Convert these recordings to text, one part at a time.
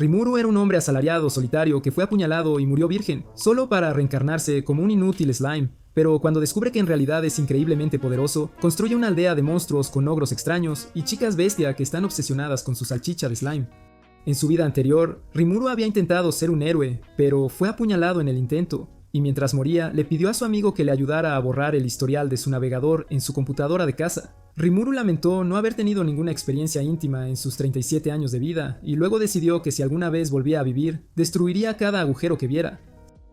Rimuru era un hombre asalariado solitario que fue apuñalado y murió virgen, solo para reencarnarse como un inútil slime. Pero cuando descubre que en realidad es increíblemente poderoso, construye una aldea de monstruos con ogros extraños y chicas bestia que están obsesionadas con su salchicha de slime. En su vida anterior, Rimuru había intentado ser un héroe, pero fue apuñalado en el intento, y mientras moría le pidió a su amigo que le ayudara a borrar el historial de su navegador en su computadora de casa. Rimuru lamentó no haber tenido ninguna experiencia íntima en sus 37 años de vida, y luego decidió que si alguna vez volvía a vivir, destruiría cada agujero que viera.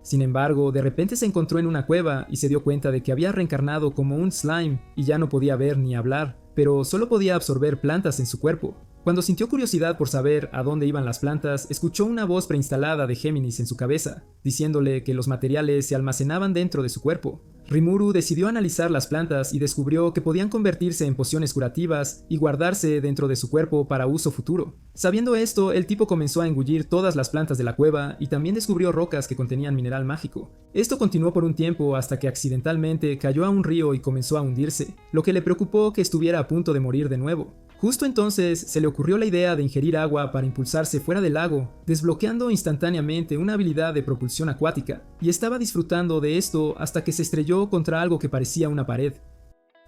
Sin embargo, de repente se encontró en una cueva y se dio cuenta de que había reencarnado como un slime y ya no podía ver ni hablar, pero solo podía absorber plantas en su cuerpo. Cuando sintió curiosidad por saber a dónde iban las plantas, escuchó una voz preinstalada de Géminis en su cabeza, diciéndole que los materiales se almacenaban dentro de su cuerpo. Rimuru decidió analizar las plantas y descubrió que podían convertirse en pociones curativas y guardarse dentro de su cuerpo para uso futuro. Sabiendo esto, el tipo comenzó a engullir todas las plantas de la cueva y también descubrió rocas que contenían mineral mágico. Esto continuó por un tiempo hasta que accidentalmente cayó a un río y comenzó a hundirse, lo que le preocupó que estuviera a punto de morir de nuevo. Justo entonces se le ocurrió la idea de ingerir agua para impulsarse fuera del lago, desbloqueando instantáneamente una habilidad de propulsión acuática, y estaba disfrutando de esto hasta que se estrelló contra algo que parecía una pared.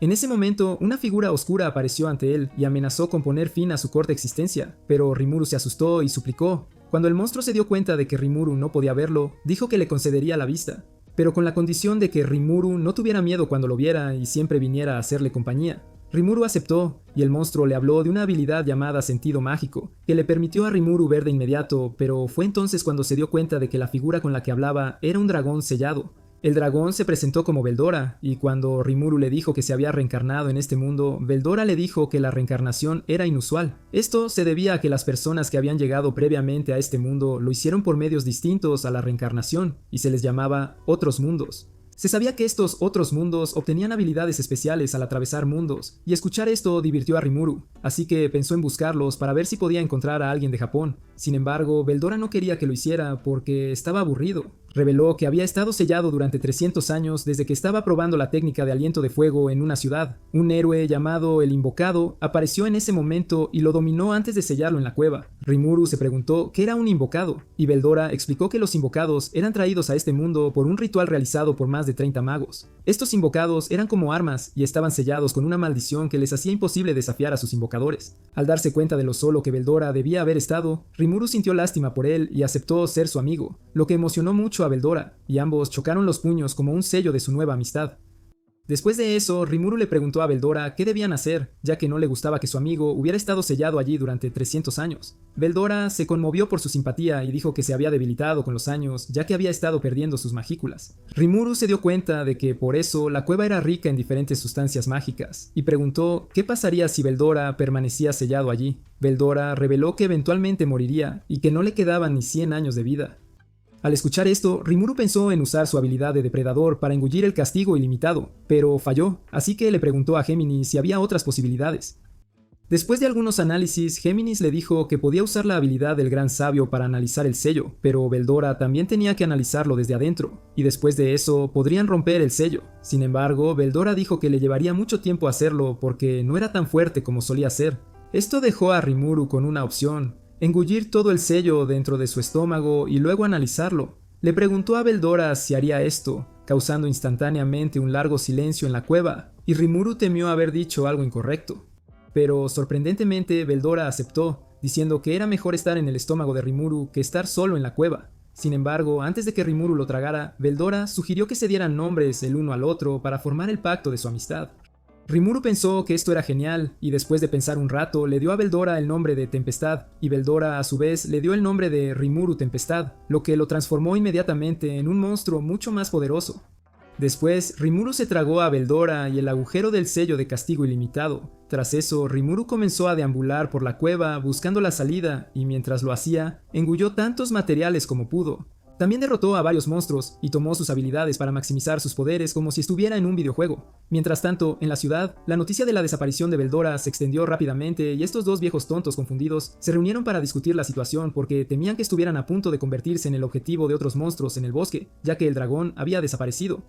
En ese momento, una figura oscura apareció ante él y amenazó con poner fin a su corta existencia, pero Rimuru se asustó y suplicó. Cuando el monstruo se dio cuenta de que Rimuru no podía verlo, dijo que le concedería la vista, pero con la condición de que Rimuru no tuviera miedo cuando lo viera y siempre viniera a hacerle compañía. Rimuru aceptó, y el monstruo le habló de una habilidad llamada sentido mágico, que le permitió a Rimuru ver de inmediato, pero fue entonces cuando se dio cuenta de que la figura con la que hablaba era un dragón sellado. El dragón se presentó como Veldora, y cuando Rimuru le dijo que se había reencarnado en este mundo, Veldora le dijo que la reencarnación era inusual. Esto se debía a que las personas que habían llegado previamente a este mundo lo hicieron por medios distintos a la reencarnación, y se les llamaba otros mundos. Se sabía que estos otros mundos obtenían habilidades especiales al atravesar mundos, y escuchar esto divirtió a Rimuru, así que pensó en buscarlos para ver si podía encontrar a alguien de Japón. Sin embargo, Veldora no quería que lo hiciera porque estaba aburrido. Reveló que había estado sellado durante 300 años desde que estaba probando la técnica de aliento de fuego en una ciudad. Un héroe llamado el Invocado apareció en ese momento y lo dominó antes de sellarlo en la cueva. Rimuru se preguntó qué era un invocado, y Veldora explicó que los invocados eran traídos a este mundo por un ritual realizado por más de 30 magos. Estos invocados eran como armas y estaban sellados con una maldición que les hacía imposible desafiar a sus invocadores. Al darse cuenta de lo solo que Veldora debía haber estado, Rimuru sintió lástima por él y aceptó ser su amigo, lo que emocionó mucho a Veldora, y ambos chocaron los puños como un sello de su nueva amistad. Después de eso, Rimuru le preguntó a Veldora qué debían hacer, ya que no le gustaba que su amigo hubiera estado sellado allí durante 300 años. Veldora se conmovió por su simpatía y dijo que se había debilitado con los años, ya que había estado perdiendo sus magículas. Rimuru se dio cuenta de que por eso la cueva era rica en diferentes sustancias mágicas, y preguntó qué pasaría si Veldora permanecía sellado allí. Veldora reveló que eventualmente moriría y que no le quedaban ni 100 años de vida. Al escuchar esto, Rimuru pensó en usar su habilidad de depredador para engullir el castigo ilimitado, pero falló, así que le preguntó a Géminis si había otras posibilidades. Después de algunos análisis, Géminis le dijo que podía usar la habilidad del gran sabio para analizar el sello, pero Veldora también tenía que analizarlo desde adentro, y después de eso podrían romper el sello. Sin embargo, Veldora dijo que le llevaría mucho tiempo hacerlo porque no era tan fuerte como solía ser. Esto dejó a Rimuru con una opción: engullir todo el sello dentro de su estómago y luego analizarlo. Le preguntó a Veldora si haría esto, causando instantáneamente un largo silencio en la cueva, y Rimuru temió haber dicho algo incorrecto. Pero sorprendentemente Veldora aceptó, diciendo que era mejor estar en el estómago de Rimuru que estar solo en la cueva. Sin embargo, antes de que Rimuru lo tragara, Veldora sugirió que se dieran nombres el uno al otro para formar el pacto de su amistad. Rimuru pensó que esto era genial, y después de pensar un rato le dio a Veldora el nombre de Tempestad, y Veldora a su vez le dio el nombre de Rimuru Tempestad, lo que lo transformó inmediatamente en un monstruo mucho más poderoso. Después, Rimuru se tragó a Veldora y el agujero del sello de castigo ilimitado. Tras eso, Rimuru comenzó a deambular por la cueva buscando la salida, y mientras lo hacía, engulló tantos materiales como pudo. También derrotó a varios monstruos y tomó sus habilidades para maximizar sus poderes como si estuviera en un videojuego. Mientras tanto, en la ciudad, la noticia de la desaparición de Veldora se extendió rápidamente y estos dos viejos tontos confundidos se reunieron para discutir la situación porque temían que estuvieran a punto de convertirse en el objetivo de otros monstruos en el bosque, ya que el dragón había desaparecido.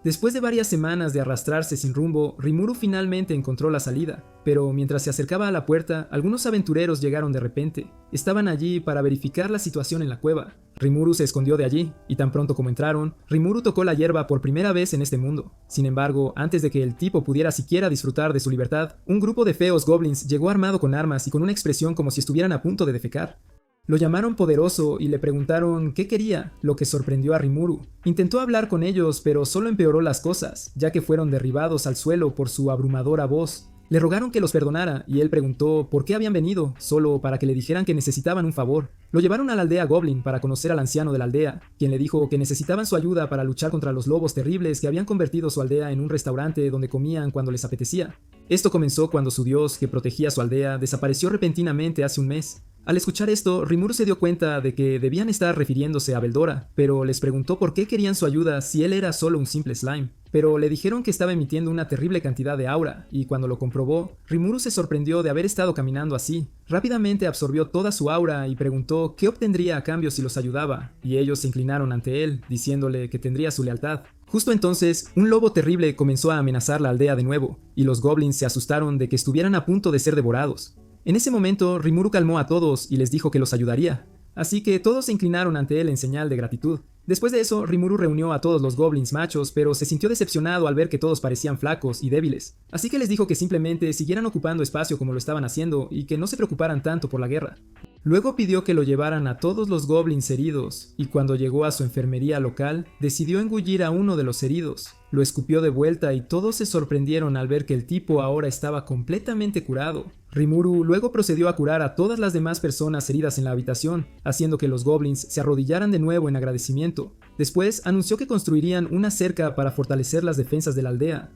Después de varias semanas de arrastrarse sin rumbo, Rimuru finalmente encontró la salida, pero mientras se acercaba a la puerta, algunos aventureros llegaron de repente. Estaban allí para verificar la situación en la cueva. Rimuru se escondió de allí, y tan pronto como entraron, Rimuru tocó la hierba por primera vez en este mundo. Sin embargo, antes de que el tipo pudiera siquiera disfrutar de su libertad, un grupo de feos goblins llegó armado con armas y con una expresión como si estuvieran a punto de defecar. Lo llamaron poderoso y le preguntaron qué quería, lo que sorprendió a Rimuru. Intentó hablar con ellos, pero solo empeoró las cosas, ya que fueron derribados al suelo por su abrumadora voz. Le rogaron que los perdonara y él preguntó por qué habían venido, solo para que le dijeran que necesitaban un favor. Lo llevaron a la aldea Goblin para conocer al anciano de la aldea, quien le dijo que necesitaban su ayuda para luchar contra los lobos terribles que habían convertido su aldea en un restaurante donde comían cuando les apetecía. Esto comenzó cuando su dios, que protegía su aldea, desapareció repentinamente hace un mes. Al escuchar esto, Rimuru se dio cuenta de que debían estar refiriéndose a Veldora, pero les preguntó por qué querían su ayuda si él era solo un simple slime. Pero le dijeron que estaba emitiendo una terrible cantidad de aura, y cuando lo comprobó, Rimuru se sorprendió de haber estado caminando así. Rápidamente absorbió toda su aura y preguntó qué obtendría a cambio si los ayudaba, y ellos se inclinaron ante él, diciéndole que tendría su lealtad. Justo entonces, un lobo terrible comenzó a amenazar la aldea de nuevo, y los goblins se asustaron de que estuvieran a punto de ser devorados. En ese momento, Rimuru calmó a todos y les dijo que los ayudaría, así que todos se inclinaron ante él en señal de gratitud. Después de eso, Rimuru reunió a todos los goblins machos, pero se sintió decepcionado al ver que todos parecían flacos y débiles, así que les dijo que simplemente siguieran ocupando espacio como lo estaban haciendo y que no se preocuparan tanto por la guerra. Luego pidió que lo llevaran a todos los goblins heridos, y cuando llegó a su enfermería local, decidió engullir a uno de los heridos. Lo escupió de vuelta y todos se sorprendieron al ver que el tipo ahora estaba completamente curado. Rimuru luego procedió a curar a todas las demás personas heridas en la habitación, haciendo que los goblins se arrodillaran de nuevo en agradecimiento. Después anunció que construirían una cerca para fortalecer las defensas de la aldea.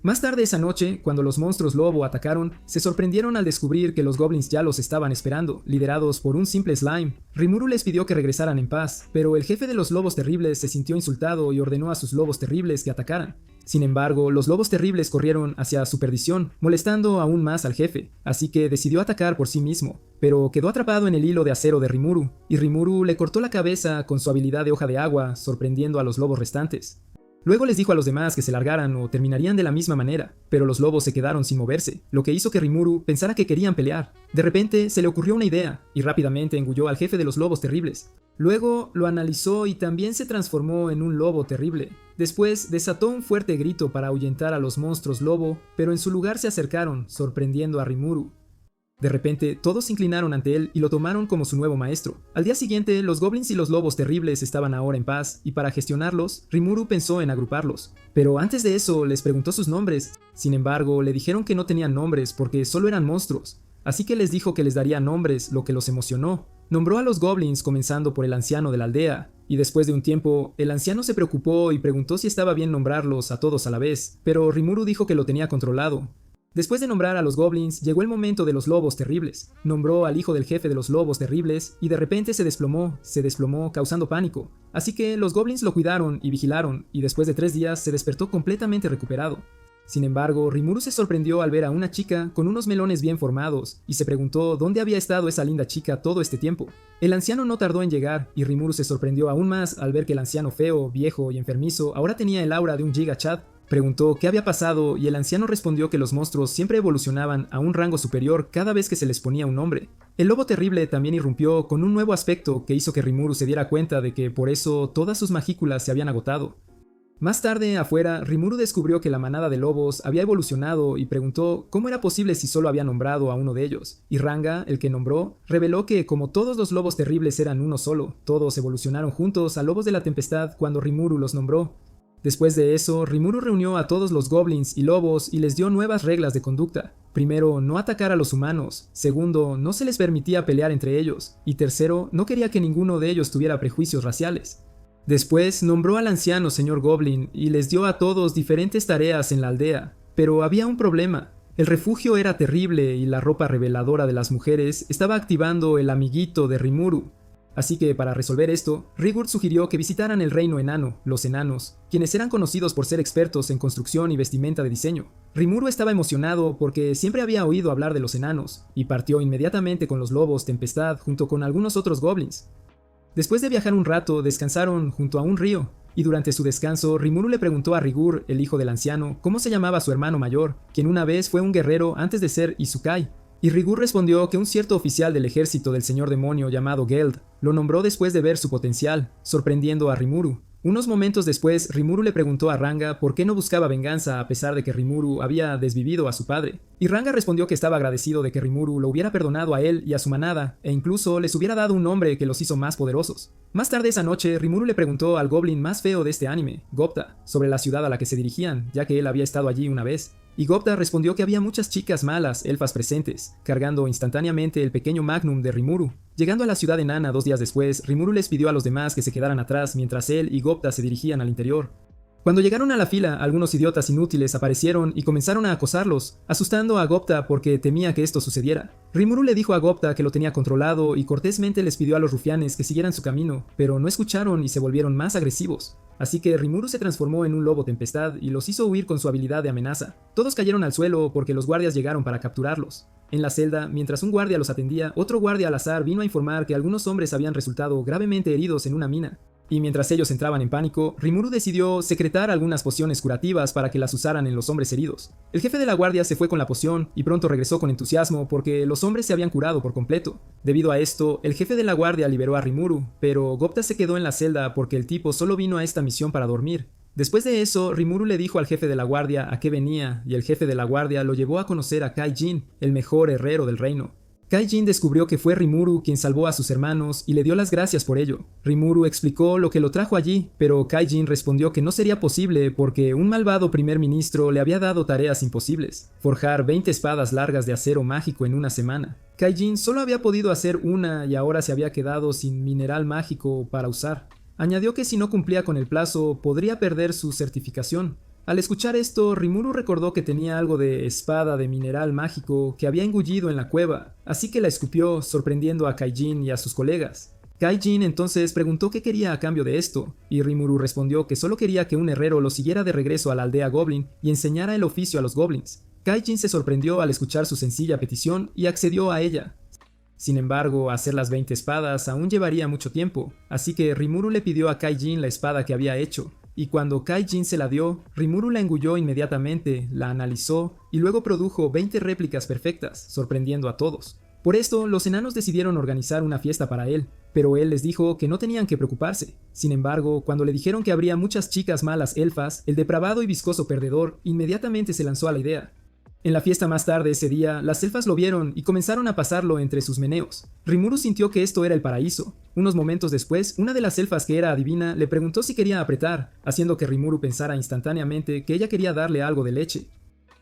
Más tarde esa noche, cuando los monstruos lobo atacaron, se sorprendieron al descubrir que los goblins ya los estaban esperando, liderados por un simple slime. Rimuru les pidió que regresaran en paz, pero el jefe de los lobos terribles se sintió insultado y ordenó a sus lobos terribles que atacaran. Sin embargo, los lobos terribles corrieron hacia su perdición, molestando aún más al jefe, así que decidió atacar por sí mismo, pero quedó atrapado en el hilo de acero de Rimuru, y Rimuru le cortó la cabeza con su habilidad de hoja de agua, sorprendiendo a los lobos restantes. Luego les dijo a los demás que se largaran o terminarían de la misma manera, pero los lobos se quedaron sin moverse, lo que hizo que Rimuru pensara que querían pelear. De repente se le ocurrió una idea, y rápidamente engulló al jefe de los lobos terribles. Luego lo analizó y también se transformó en un lobo terrible. Después desató un fuerte grito para ahuyentar a los monstruos lobo, pero en su lugar se acercaron, sorprendiendo a Rimuru. De repente, todos se inclinaron ante él y lo tomaron como su nuevo maestro. Al día siguiente, los goblins y los lobos terribles estaban ahora en paz, y para gestionarlos, Rimuru pensó en agruparlos. Pero antes de eso, les preguntó sus nombres. Sin embargo, le dijeron que no tenían nombres porque solo eran monstruos. Así que les dijo que les daría nombres, lo que los emocionó. Nombró a los goblins comenzando por el anciano de la aldea, y después de un tiempo, el anciano se preocupó y preguntó si estaba bien nombrarlos a todos a la vez, pero Rimuru dijo que lo tenía controlado. Después de nombrar a los goblins, llegó el momento de los lobos terribles. Nombró al hijo del jefe de los lobos terribles y de repente se desplomó causando pánico. Así que los goblins lo cuidaron y vigilaron, y después de 3 días se despertó completamente recuperado. Sin embargo, Rimuru se sorprendió al ver a una chica con unos melones bien formados, y se preguntó dónde había estado esa linda chica todo este tiempo. El anciano no tardó en llegar, y Rimuru se sorprendió aún más al ver que el anciano feo, viejo y enfermizo ahora tenía el aura de un Giga Chad. Preguntó qué había pasado y el anciano respondió que los monstruos siempre evolucionaban a un rango superior cada vez que se les ponía un nombre. El lobo terrible también irrumpió con un nuevo aspecto que hizo que Rimuru se diera cuenta de que por eso todas sus magículas se habían agotado. Más tarde, afuera, Rimuru descubrió que la manada de lobos había evolucionado y preguntó cómo era posible si solo había nombrado a uno de ellos. Y Ranga, el que nombró, reveló que como todos los lobos terribles eran uno solo, todos evolucionaron juntos a lobos de la tempestad cuando Rimuru los nombró. Después de eso, Rimuru reunió a todos los goblins y lobos y les dio nuevas reglas de conducta. Primero, no atacar a los humanos. Segundo, no se les permitía pelear entre ellos. Y tercero, no quería que ninguno de ellos tuviera prejuicios raciales. Después, nombró al anciano señor Goblin y les dio a todos diferentes tareas en la aldea. Pero había un problema. El refugio era terrible y la ropa reveladora de las mujeres estaba activando el amiguito de Rimuru. Así que para resolver esto, Rigurd sugirió que visitaran el reino enano, los enanos, quienes eran conocidos por ser expertos en construcción y vestimenta de diseño. Rimuru estaba emocionado porque siempre había oído hablar de los enanos, y partió inmediatamente con los lobos tempestad junto con algunos otros goblins. Después de viajar un rato, descansaron junto a un río. y durante su descanso Rimuru le preguntó a Rigur, el hijo del anciano, cómo se llamaba su hermano mayor, quien una vez fue un guerrero antes de ser Izukai. Y Rigur respondió que un cierto oficial del ejército del señor demonio llamado Geld lo nombró después de ver su potencial, sorprendiendo a Rimuru. Unos momentos después, Rimuru le preguntó a Ranga por qué no buscaba venganza a pesar de que Rimuru había desvivido a su padre. Y Ranga respondió que estaba agradecido de que Rimuru lo hubiera perdonado a él y a su manada, e incluso les hubiera dado un nombre que los hizo más poderosos. Más tarde esa noche, Rimuru le preguntó al goblin más feo de este anime, Gopta, sobre la ciudad a la que se dirigían, ya que él había estado allí una vez. Y Gopta respondió que había muchas chicas malas, elfas presentes, cargando instantáneamente el pequeño magnum de Rimuru. Llegando a la ciudad enana 2 días después, Rimuru les pidió a los demás que se quedaran atrás mientras él y Gopta se dirigían al interior. Cuando llegaron a la fila, algunos idiotas inútiles aparecieron y comenzaron a acosarlos, asustando a Gopta porque temía que esto sucediera. Rimuru le dijo a Gopta que lo tenía controlado y cortésmente les pidió a los rufianes que siguieran su camino, pero no escucharon y se volvieron más agresivos. Así que Rimuru se transformó en un lobo tempestad y los hizo huir con su habilidad de amenaza. Todos cayeron al suelo porque los guardias llegaron para capturarlos. En la celda, mientras un guardia los atendía, otro guardia al azar vino a informar que algunos hombres habían resultado gravemente heridos en una mina. Y mientras ellos entraban en pánico, Rimuru decidió secretar algunas pociones curativas para que las usaran en los hombres heridos. El jefe de la guardia se fue con la poción y pronto regresó con entusiasmo porque los hombres se habían curado por completo. Debido a esto, el jefe de la guardia liberó a Rimuru, pero Gopta se quedó en la celda porque el tipo solo vino a esta misión para dormir. Después de eso, Rimuru le dijo al jefe de la guardia a qué venía y el jefe de la guardia lo llevó a conocer a Kaijin, el mejor herrero del reino. Kaijin descubrió que fue Rimuru quien salvó a sus hermanos y le dio las gracias por ello. Rimuru explicó lo que lo trajo allí, pero Kaijin respondió que no sería posible porque un malvado primer ministro le había dado tareas imposibles: forjar 20 espadas largas de acero mágico en una semana. Kaijin solo había podido hacer una y ahora se había quedado sin mineral mágico para usar. Añadió que si no cumplía con el plazo, podría perder su certificación. Al escuchar esto, Rimuru recordó que tenía algo de espada de mineral mágico que había engullido en la cueva, así que la escupió, sorprendiendo a Kaijin y a sus colegas. Kaijin entonces preguntó qué quería a cambio de esto, y Rimuru respondió que solo quería que un herrero lo siguiera de regreso a la aldea Goblin y enseñara el oficio a los goblins. Kaijin se sorprendió al escuchar su sencilla petición y accedió a ella. Sin embargo, hacer las 20 espadas aún llevaría mucho tiempo, así que Rimuru le pidió a Kaijin la espada que había hecho. Y cuando Kaijin se la dio, Rimuru la engulló inmediatamente, la analizó y luego produjo 20 réplicas perfectas, sorprendiendo a todos. Por esto, los enanos decidieron organizar una fiesta para él, pero él les dijo que no tenían que preocuparse. Sin embargo, cuando le dijeron que habría muchas chicas malas elfas, el depravado y viscoso perdedor inmediatamente se lanzó a la idea. En la fiesta más tarde ese día, las elfas lo vieron y comenzaron a pasarlo entre sus meneos. Rimuru sintió que esto era el paraíso. Unos momentos después, una de las elfas que era adivina le preguntó si quería apretar, haciendo que Rimuru pensara instantáneamente que ella quería darle algo de leche.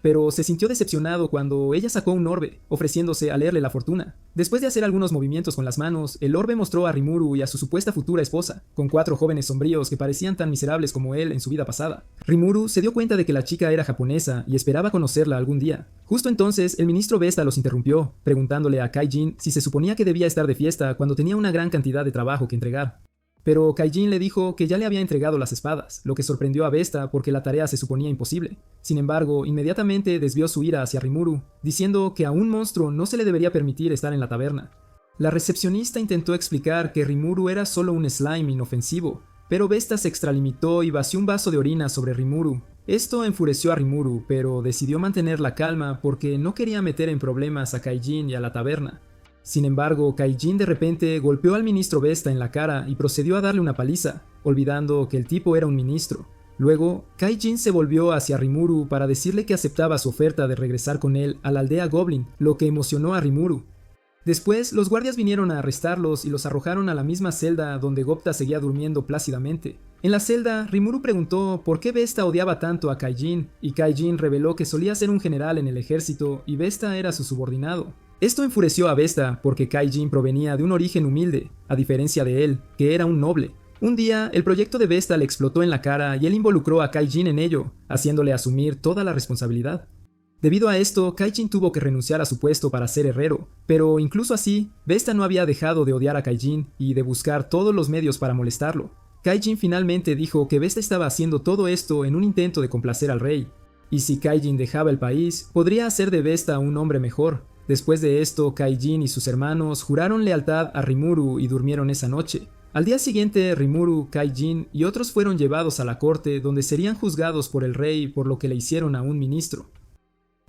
Pero se sintió decepcionado cuando ella sacó un orbe, ofreciéndose a leerle la fortuna. Después de hacer algunos movimientos con las manos, el orbe mostró a Rimuru y a su supuesta futura esposa, con 4 jóvenes sombríos que parecían tan miserables como él en su vida pasada. Rimuru se dio cuenta de que la chica era japonesa y esperaba conocerla algún día. Justo entonces, el ministro Vesta los interrumpió, preguntándole a Kaijin si se suponía que debía estar de fiesta cuando tenía una gran cantidad de trabajo que entregar. Pero Kaijin le dijo que ya le había entregado las espadas, lo que sorprendió a Vesta porque la tarea se suponía imposible. Sin embargo, inmediatamente desvió su ira hacia Rimuru, diciendo que a un monstruo no se le debería permitir estar en la taberna. La recepcionista intentó explicar que Rimuru era solo un slime inofensivo, pero Vesta se extralimitó y vació un vaso de orina sobre Rimuru. Esto enfureció a Rimuru, pero decidió mantener la calma porque no quería meter en problemas a Kaijin y a la taberna. Sin embargo, Kaijin de repente golpeó al ministro Vesta en la cara y procedió a darle una paliza, olvidando que el tipo era un ministro. Luego, Kaijin se volvió hacia Rimuru para decirle que aceptaba su oferta de regresar con él a la aldea Goblin, lo que emocionó a Rimuru. Después, los guardias vinieron a arrestarlos y los arrojaron a la misma celda donde Gopta seguía durmiendo plácidamente. En la celda, Rimuru preguntó por qué Vesta odiaba tanto a Kaijin, y Kaijin reveló que solía ser un general en el ejército y Vesta era su subordinado. Esto enfureció a Vesta porque Kaijin provenía de un origen humilde, a diferencia de él, que era un noble. Un día, el proyecto de Vesta le explotó en la cara y él involucró a Kaijin en ello, haciéndole asumir toda la responsabilidad. Debido a esto, Kaijin tuvo que renunciar a su puesto para ser herrero, pero incluso así, Vesta no había dejado de odiar a Kaijin y de buscar todos los medios para molestarlo. Kaijin finalmente dijo que Vesta estaba haciendo todo esto en un intento de complacer al rey. Y si Kaijin dejaba el país, podría hacer de Vesta un hombre mejor. Después de esto, Kaijin y sus hermanos juraron lealtad a Rimuru y durmieron esa noche. Al día siguiente, Rimuru, Kaijin y otros fueron llevados a la corte donde serían juzgados por el rey por lo que le hicieron a un ministro.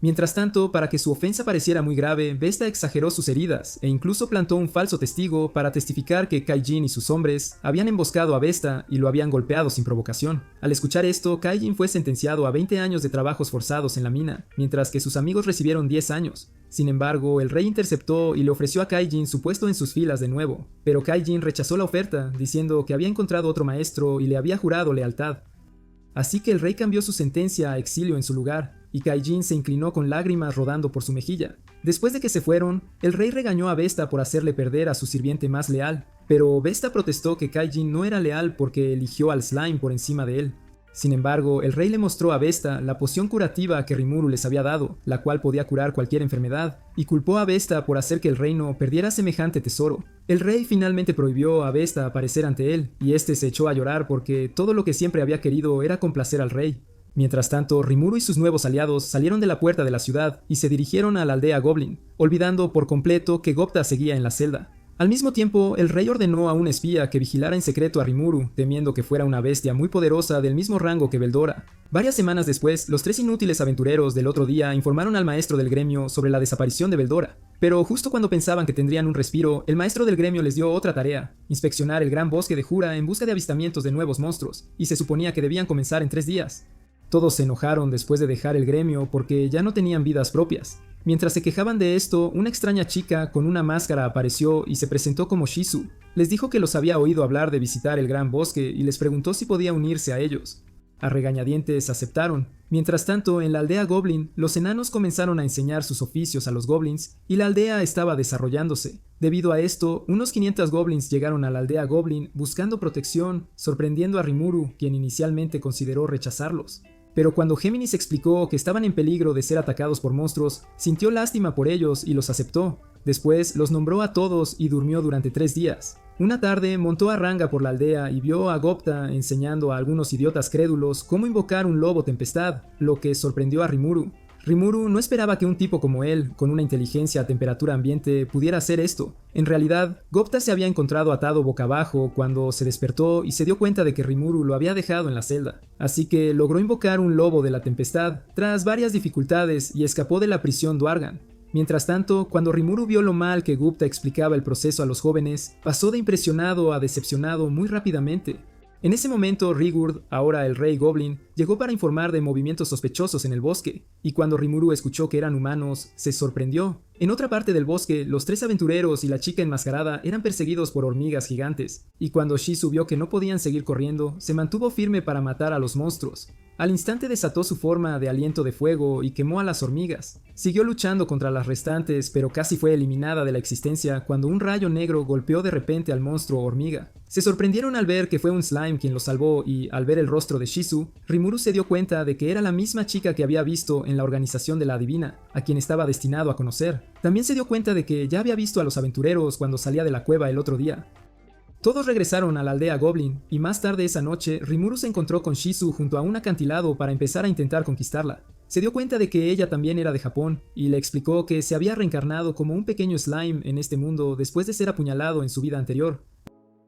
Mientras tanto, para que su ofensa pareciera muy grave, Vesta exageró sus heridas e incluso plantó un falso testigo para testificar que Kaijin y sus hombres habían emboscado a Vesta y lo habían golpeado sin provocación. Al escuchar esto, Kaijin fue sentenciado a 20 años de trabajos forzados en la mina, mientras que sus amigos recibieron 10 años. Sin embargo, el rey interceptó y le ofreció a Kaijin su puesto en sus filas de nuevo, pero Kaijin rechazó la oferta, diciendo que había encontrado otro maestro y le había jurado lealtad. Así que el rey cambió su sentencia a exilio en su lugar, y Kaijin se inclinó con lágrimas rodando por su mejilla. Después de que se fueron, el rey regañó a Vesta por hacerle perder a su sirviente más leal, pero Vesta protestó que Kaijin no era leal porque eligió al slime por encima de él. Sin embargo, el rey le mostró a Vesta la poción curativa que Rimuru les había dado, la cual podía curar cualquier enfermedad, y culpó a Vesta por hacer que el reino perdiera semejante tesoro. El rey finalmente prohibió a Vesta aparecer ante él, y este se echó a llorar porque todo lo que siempre había querido era complacer al rey. Mientras tanto, Rimuru y sus nuevos aliados salieron de la puerta de la ciudad y se dirigieron a la aldea Goblin, olvidando por completo que Gopta seguía en la celda. Al mismo tiempo, el rey ordenó a un espía que vigilara en secreto a Rimuru, temiendo que fuera una bestia muy poderosa del mismo rango que Veldora. Varias semanas después, los tres inútiles aventureros del otro día informaron al maestro del gremio sobre la desaparición de Veldora. Pero justo cuando pensaban que tendrían un respiro, el maestro del gremio les dio otra tarea: inspeccionar el gran bosque de Jura en busca de avistamientos de nuevos monstruos, y se suponía que debían comenzar en 3 días. Todos se enojaron después de dejar el gremio porque ya no tenían vidas propias. Mientras se quejaban de esto, una extraña chica con una máscara apareció y se presentó como Shizu. Les dijo que los había oído hablar de visitar el gran bosque y les preguntó si podía unirse a ellos. A regañadientes aceptaron. Mientras tanto, en la aldea Goblin, los enanos comenzaron a enseñar sus oficios a los goblins y la aldea estaba desarrollándose. Debido a esto, unos 500 goblins llegaron a la aldea Goblin buscando protección, sorprendiendo a Rimuru, quien inicialmente consideró rechazarlos. Pero cuando Géminis explicó que estaban en peligro de ser atacados por monstruos, sintió lástima por ellos y los aceptó. Después los nombró a todos y durmió durante 3 días. Una tarde montó a Ranga por la aldea y vio a Gopta enseñando a algunos idiotas crédulos cómo invocar un lobo tempestad, lo que sorprendió a Rimuru. Rimuru no esperaba que un tipo como él, con una inteligencia a temperatura ambiente, pudiera hacer esto. En realidad, Gopta se había encontrado atado boca abajo cuando se despertó y se dio cuenta de que Rimuru lo había dejado en la celda. Así que logró invocar un lobo de la tempestad, tras varias dificultades, y escapó de la prisión Dwargan. Mientras tanto, cuando Rimuru vio lo mal que Gupta explicaba el proceso a los jóvenes, pasó de impresionado a decepcionado muy rápidamente. En ese momento, Rigurd, ahora el rey Goblin, llegó para informar de movimientos sospechosos en el bosque, y cuando Rimuru escuchó que eran humanos, se sorprendió. En otra parte del bosque, los 3 aventureros y la chica enmascarada eran perseguidos por hormigas gigantes, y cuando Shizu vio que no podían seguir corriendo, se mantuvo firme para matar a los monstruos. Al instante desató su forma de aliento de fuego y quemó a las hormigas. Siguió luchando contra las restantes, pero casi fue eliminada de la existencia cuando un rayo negro golpeó de repente al monstruo hormiga. Se sorprendieron al ver que fue un slime quien lo salvó y, al ver el rostro de Shizu, Rimuru se dio cuenta de que era la misma chica que había visto en la organización de la adivina, a quien estaba destinado a conocer. También se dio cuenta de que ya había visto a los aventureros cuando salía de la cueva el otro día. Todos regresaron a la aldea Goblin, y más tarde esa noche, Rimuru se encontró con Shizu junto a un acantilado para empezar a intentar conquistarla. Se dio cuenta de que ella también era de Japón, y le explicó que se había reencarnado como un pequeño slime en este mundo después de ser apuñalado en su vida anterior.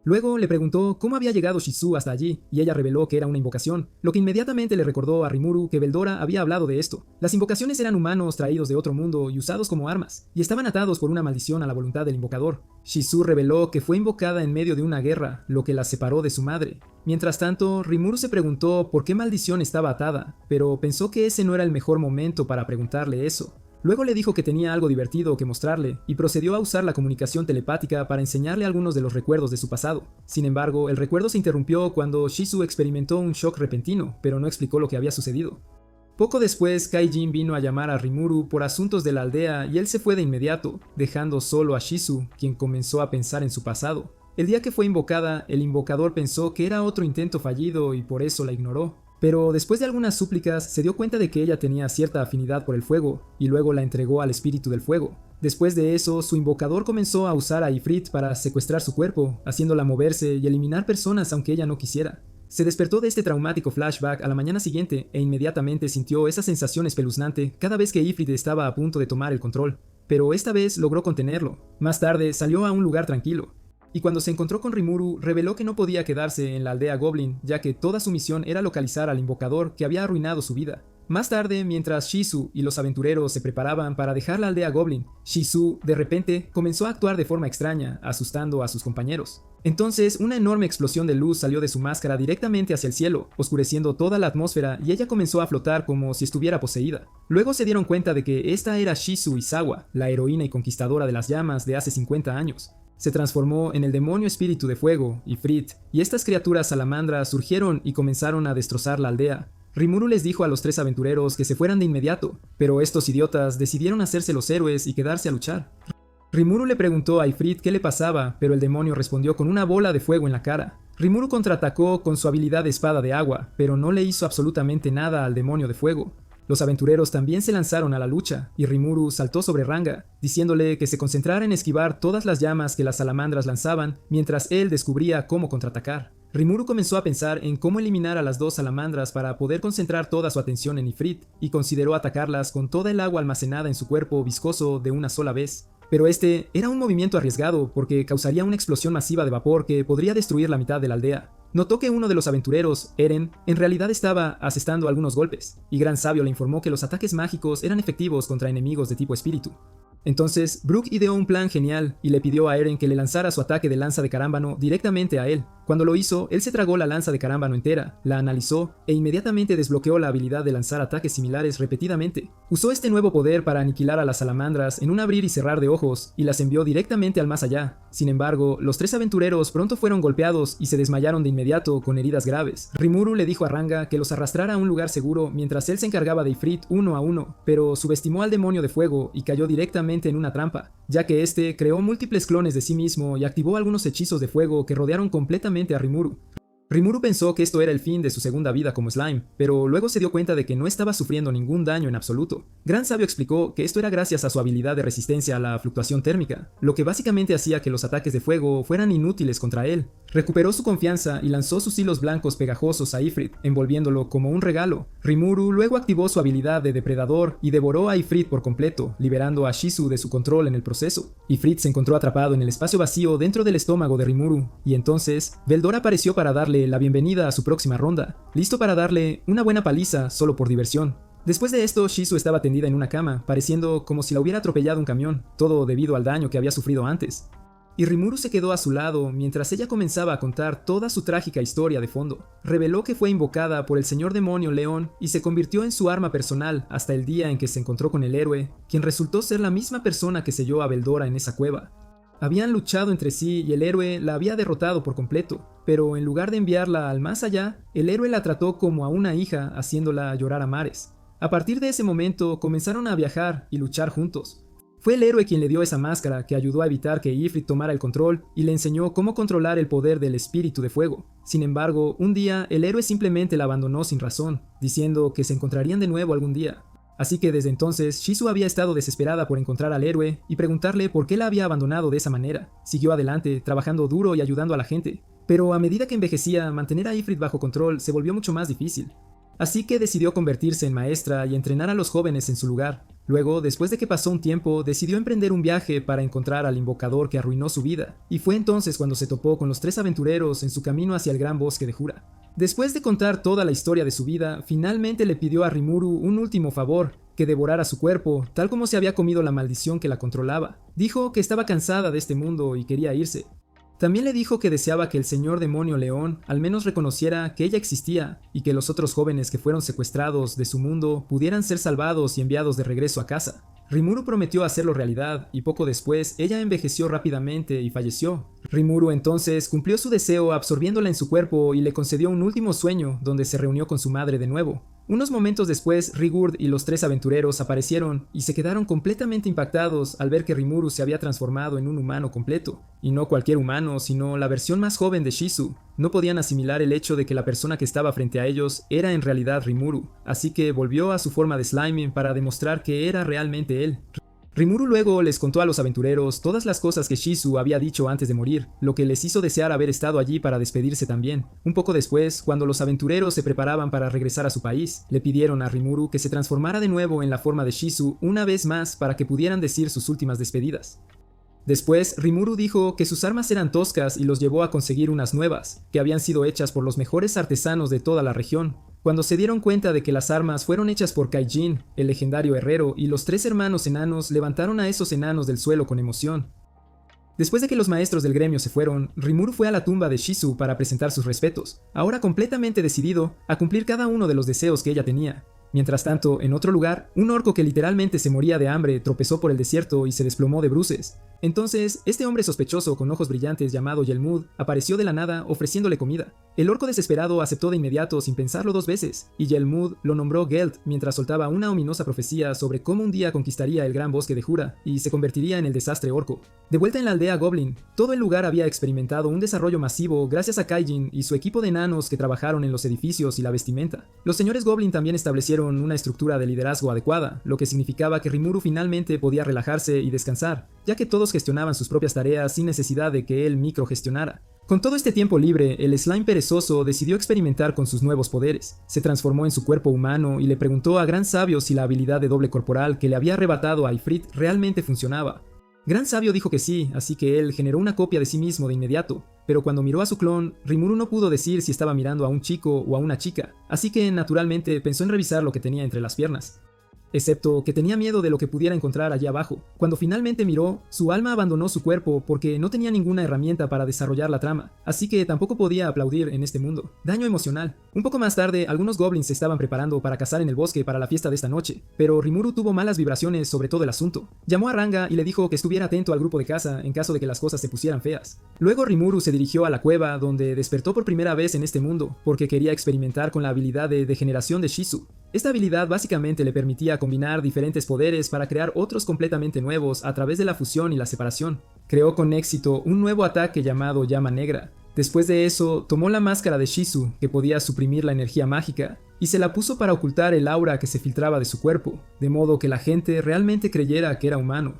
Luego le preguntó cómo había llegado Shizu hasta allí, y ella reveló que era una invocación, lo que inmediatamente le recordó a Rimuru que Veldora había hablado de esto. Las invocaciones eran humanos traídos de otro mundo y usados como armas, y estaban atados por una maldición a la voluntad del invocador. Shizu reveló que fue invocada en medio de una guerra, lo que la separó de su madre. Mientras tanto, Rimuru se preguntó por qué maldición estaba atada, pero pensó que ese no era el mejor momento para preguntarle eso. Luego le dijo que tenía algo divertido que mostrarle, y procedió a usar la comunicación telepática para enseñarle algunos de los recuerdos de su pasado. Sin embargo, el recuerdo se interrumpió cuando Shizu experimentó un shock repentino, pero no explicó lo que había sucedido. Poco después, Kaijin vino a llamar a Rimuru por asuntos de la aldea y él se fue de inmediato, dejando solo a Shizu, quien comenzó a pensar en su pasado. El día que fue invocada, el invocador pensó que era otro intento fallido y por eso la ignoró. Pero después de algunas súplicas se dio cuenta de que ella tenía cierta afinidad por el fuego, y luego la entregó al espíritu del fuego. Después de eso, su invocador comenzó a usar a Ifrit para secuestrar su cuerpo, haciéndola moverse y eliminar personas aunque ella no quisiera. Se despertó de este traumático flashback a la mañana siguiente e inmediatamente sintió esa sensación espeluznante cada vez que Ifrit estaba a punto de tomar el control. pero esta vez logró contenerlo. Más tarde salió a un lugar tranquilo, y cuando se encontró con Rimuru, reveló que no podía quedarse en la aldea Goblin, ya que toda su misión era localizar al invocador que había arruinado su vida. Más tarde, mientras Shizu y los aventureros se preparaban para dejar la aldea Goblin, Shizu, de repente, comenzó a actuar de forma extraña, asustando a sus compañeros. Entonces, una enorme explosión de luz salió de su máscara directamente hacia el cielo, oscureciendo toda la atmósfera, y ella comenzó a flotar como si estuviera poseída. Luego se dieron cuenta de que esta era Shizu Izawa, la heroína y conquistadora de las llamas de hace 50 años. Se transformó en el demonio espíritu de fuego, Ifrit, y estas criaturas salamandras surgieron y comenzaron a destrozar la aldea. Rimuru les dijo a los 3 aventureros que se fueran de inmediato, pero estos idiotas decidieron hacerse los héroes y quedarse a luchar. Rimuru le preguntó a Ifrit qué le pasaba, pero el demonio respondió con una bola de fuego en la cara. Rimuru contraatacó con su habilidad de espada de agua, pero no le hizo absolutamente nada al demonio de fuego. Los aventureros también se lanzaron a la lucha, y Rimuru saltó sobre Ranga, diciéndole que se concentrara en esquivar todas las llamas que las salamandras lanzaban, mientras él descubría cómo contraatacar. Rimuru comenzó a pensar en cómo eliminar a las 2 salamandras para poder concentrar toda su atención en Ifrit, y consideró atacarlas con toda el agua almacenada en su cuerpo viscoso de una sola vez. Pero este era un movimiento arriesgado porque causaría una explosión masiva de vapor que podría destruir la mitad de la aldea. Notó que uno de los aventureros, Eren, en realidad estaba asestando algunos golpes, y Gran Sabio le informó que los ataques mágicos eran efectivos contra enemigos de tipo espíritu. Entonces, Brook ideó un plan genial y le pidió a Eren que le lanzara su ataque de lanza de carámbano directamente a él. Cuando lo hizo, él se tragó la lanza de carámbano entera, la analizó e inmediatamente desbloqueó la habilidad de lanzar ataques similares repetidamente. Usó este nuevo poder para aniquilar a las salamandras en un abrir y cerrar de ojos y las envió directamente al más allá. Sin embargo, los 3 aventureros pronto fueron golpeados y se desmayaron de inmediato con heridas graves. Rimuru le dijo a Ranga que los arrastrara a un lugar seguro mientras él se encargaba de Ifrit uno a uno, pero subestimó al demonio de fuego y cayó directamente en una trampa, ya que este creó múltiples clones de sí mismo y activó algunos hechizos de fuego que rodearon completamente a Rimuru. Rimuru pensó que esto era el fin de su segunda vida como slime, pero luego se dio cuenta de que no estaba sufriendo ningún daño en absoluto. Gran Sabio explicó que esto era gracias a su habilidad de resistencia a la fluctuación térmica, lo que básicamente hacía que los ataques de fuego fueran inútiles contra él. Recuperó su confianza y lanzó sus hilos blancos pegajosos a Ifrit, envolviéndolo como un regalo. Rimuru luego activó su habilidad de depredador y devoró a Ifrit por completo, liberando a Shizu de su control en el proceso. Ifrit se encontró atrapado en el espacio vacío dentro del estómago de Rimuru, y entonces Veldor apareció para darle la bienvenida a su próxima ronda, listo para darle una buena paliza solo por diversión. Después de esto, Shizu estaba tendida en una cama, pareciendo como si la hubiera atropellado un camión, todo debido al daño que había sufrido antes. Y Rimuru se quedó a su lado mientras ella comenzaba a contar toda su trágica historia de fondo. Reveló que fue invocada por el señor demonio León y se convirtió en su arma personal hasta el día en que se encontró con el héroe, quien resultó ser la misma persona que selló a Veldora en esa cueva. Habían luchado entre sí y el héroe la había derrotado por completo, pero en lugar de enviarla al más allá, el héroe la trató como a una hija, haciéndola llorar a mares. A partir de ese momento comenzaron a viajar y luchar juntos. Fue el héroe quien le dio esa máscara que ayudó a evitar que Ifrit tomara el control y le enseñó cómo controlar el poder del espíritu de fuego. Sin embargo, un día el héroe simplemente la abandonó sin razón, diciendo que se encontrarían de nuevo algún día. Así que desde entonces, Shizu había estado desesperada por encontrar al héroe y preguntarle por qué la había abandonado de esa manera. Siguió adelante, trabajando duro y ayudando a la gente. Pero a medida que envejecía, mantener a Ifrit bajo control se volvió mucho más difícil. Así que decidió convertirse en maestra y entrenar a los jóvenes en su lugar. Luego, después de que pasó un tiempo, decidió emprender un viaje para encontrar al invocador que arruinó su vida. Y fue entonces cuando se topó con los 3 aventureros en su camino hacia el gran bosque de Jura. Después de contar toda la historia de su vida, finalmente le pidió a Rimuru un último favor, que devorara su cuerpo, tal como se había comido la maldición que la controlaba. Dijo que estaba cansada de este mundo y quería irse. También le dijo que deseaba que el señor demonio León al menos reconociera que ella existía y que los otros jóvenes que fueron secuestrados de su mundo pudieran ser salvados y enviados de regreso a casa. Rimuru prometió hacerlo realidad y poco después ella envejeció rápidamente y falleció. Rimuru entonces cumplió su deseo absorbiéndola en su cuerpo y le concedió un último sueño donde se reunió con su madre de nuevo. Unos momentos después, Rigurd y los 3 aventureros aparecieron y se quedaron completamente impactados al ver que Rimuru se había transformado en un humano completo. Y no cualquier humano, sino la versión más joven de Shizu. No podían asimilar el hecho de que la persona que estaba frente a ellos era en realidad Rimuru, así que volvió a su forma de slime para demostrar que era realmente él. Rimuru luego les contó a los aventureros todas las cosas que Shizu había dicho antes de morir, lo que les hizo desear haber estado allí para despedirse también. Un poco después, cuando los aventureros se preparaban para regresar a su país, le pidieron a Rimuru que se transformara de nuevo en la forma de Shizu una vez más para que pudieran decir sus últimas despedidas. Después, Rimuru dijo que sus armas eran toscas y los llevó a conseguir unas nuevas, que habían sido hechas por los mejores artesanos de toda la región. Cuando se dieron cuenta de que las armas fueron hechas por Kaijin, el legendario herrero, y los 3 hermanos enanos levantaron a esos enanos del suelo con emoción. Después de que los maestros del gremio se fueron, Rimuru fue a la tumba de Shizu para presentar sus respetos, ahora completamente decidido a cumplir cada uno de los deseos que ella tenía. Mientras tanto, en otro lugar, un orco que literalmente se moría de hambre tropezó por el desierto y se desplomó de bruces. Entonces, este hombre sospechoso con ojos brillantes llamado Yelmud apareció de la nada ofreciéndole comida. El orco desesperado aceptó de inmediato sin pensarlo 2 veces, y Yelmud lo nombró Geld mientras soltaba una ominosa profecía sobre cómo un día conquistaría el gran bosque de Jura y se convertiría en el desastre orco. De vuelta en la aldea Goblin, todo el lugar había experimentado un desarrollo masivo gracias a Kaijin y su equipo de enanos que trabajaron en los edificios y la vestimenta. Los señores Goblin también establecieron una estructura de liderazgo adecuada, lo que significaba que Rimuru finalmente podía relajarse y descansar, ya que todos gestionaban sus propias tareas sin necesidad de que él microgestionara. Con todo este tiempo libre, el slime perezoso decidió experimentar con sus nuevos poderes. Se transformó en su cuerpo humano y le preguntó a Gran Sabio si la habilidad de doble corporal que le había arrebatado a Ifrit realmente funcionaba. Gran Sabio dijo que sí, así que él generó una copia de sí mismo de inmediato, pero cuando miró a su clon, Rimuru no pudo decir si estaba mirando a un chico o a una chica, así que naturalmente pensó en revisar lo que tenía entre las piernas. Excepto que tenía miedo de lo que pudiera encontrar allá abajo. Cuando finalmente miró, su alma abandonó su cuerpo porque no tenía ninguna herramienta para desarrollar la trama, así que tampoco podía aplaudir en este mundo. Daño emocional. Un poco más tarde, algunos goblins se estaban preparando para cazar en el bosque para la fiesta de esta noche, pero Rimuru tuvo malas vibraciones sobre todo el asunto. Llamó a Ranga y le dijo que estuviera atento al grupo de caza en caso de que las cosas se pusieran feas. Luego Rimuru se dirigió a la cueva donde despertó por primera vez en este mundo, porque quería experimentar con la habilidad de degeneración de Shizu. Esta habilidad básicamente le permitía combinar diferentes poderes para crear otros completamente nuevos a través de la fusión y la separación. Creó con éxito un nuevo ataque llamado Llama Negra. Después de eso, tomó la máscara de Shizu, que podía suprimir la energía mágica, y se la puso para ocultar el aura que se filtraba de su cuerpo, de modo que la gente realmente creyera que era humano.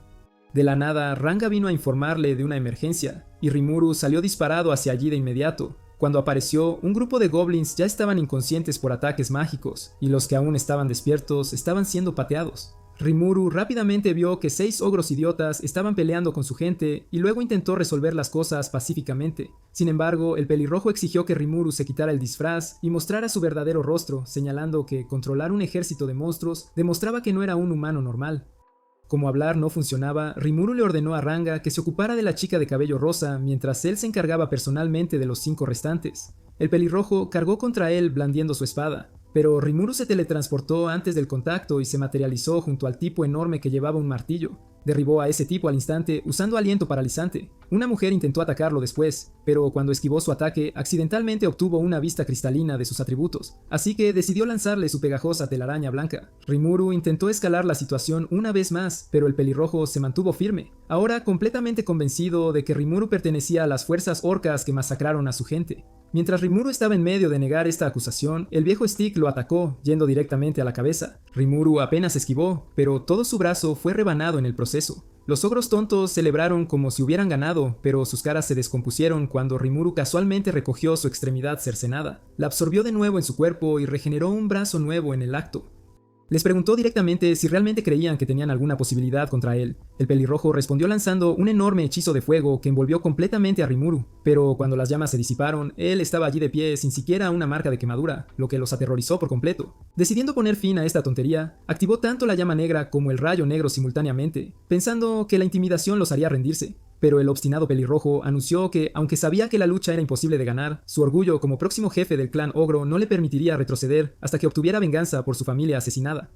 De la nada, Ranga vino a informarle de una emergencia, y Rimuru salió disparado hacia allí de inmediato. Cuando apareció, un grupo de goblins ya estaban inconscientes por ataques mágicos, y los que aún estaban despiertos estaban siendo pateados. Rimuru rápidamente vio que 6 ogros idiotas estaban peleando con su gente y luego intentó resolver las cosas pacíficamente. Sin embargo, el pelirrojo exigió que Rimuru se quitara el disfraz y mostrara su verdadero rostro, señalando que controlar un ejército de monstruos demostraba que no era un humano normal. Como hablar no funcionaba, Rimuru le ordenó a Ranga que se ocupara de la chica de cabello rosa mientras él se encargaba personalmente de los 5 restantes. El pelirrojo cargó contra él blandiendo su espada, pero Rimuru se teletransportó antes del contacto y se materializó junto al tipo enorme que llevaba un martillo. Derribó a ese tipo al instante usando aliento paralizante. Una mujer intentó atacarlo después, pero cuando esquivó su ataque, accidentalmente obtuvo una vista cristalina de sus atributos, así que decidió lanzarle su pegajosa telaraña blanca. Rimuru intentó escalar la situación una vez más, pero el pelirrojo se mantuvo firme, ahora completamente convencido de que Rimuru pertenecía a las fuerzas orcas que masacraron a su gente. Mientras Rimuru estaba en medio de negar esta acusación, el viejo Stick lo atacó, yendo directamente a la cabeza. Rimuru apenas esquivó, pero todo su brazo fue rebanado en el proceso. Los ogros tontos celebraron como si hubieran ganado, pero sus caras se descompusieron cuando Rimuru casualmente recogió su extremidad cercenada. La absorbió de nuevo en su cuerpo y regeneró un brazo nuevo en el acto. Les preguntó directamente si realmente creían que tenían alguna posibilidad contra él. El pelirrojo respondió lanzando un enorme hechizo de fuego que envolvió completamente a Rimuru, pero cuando las llamas se disiparon, él estaba allí de pie sin siquiera una marca de quemadura, lo que los aterrorizó por completo. Decidiendo poner fin a esta tontería, activó tanto la llama negra como el rayo negro simultáneamente, pensando que la intimidación los haría rendirse. Pero el obstinado pelirrojo anunció que, aunque sabía que la lucha era imposible de ganar, su orgullo como próximo jefe del clan ogro no le permitiría retroceder hasta que obtuviera venganza por su familia asesinada.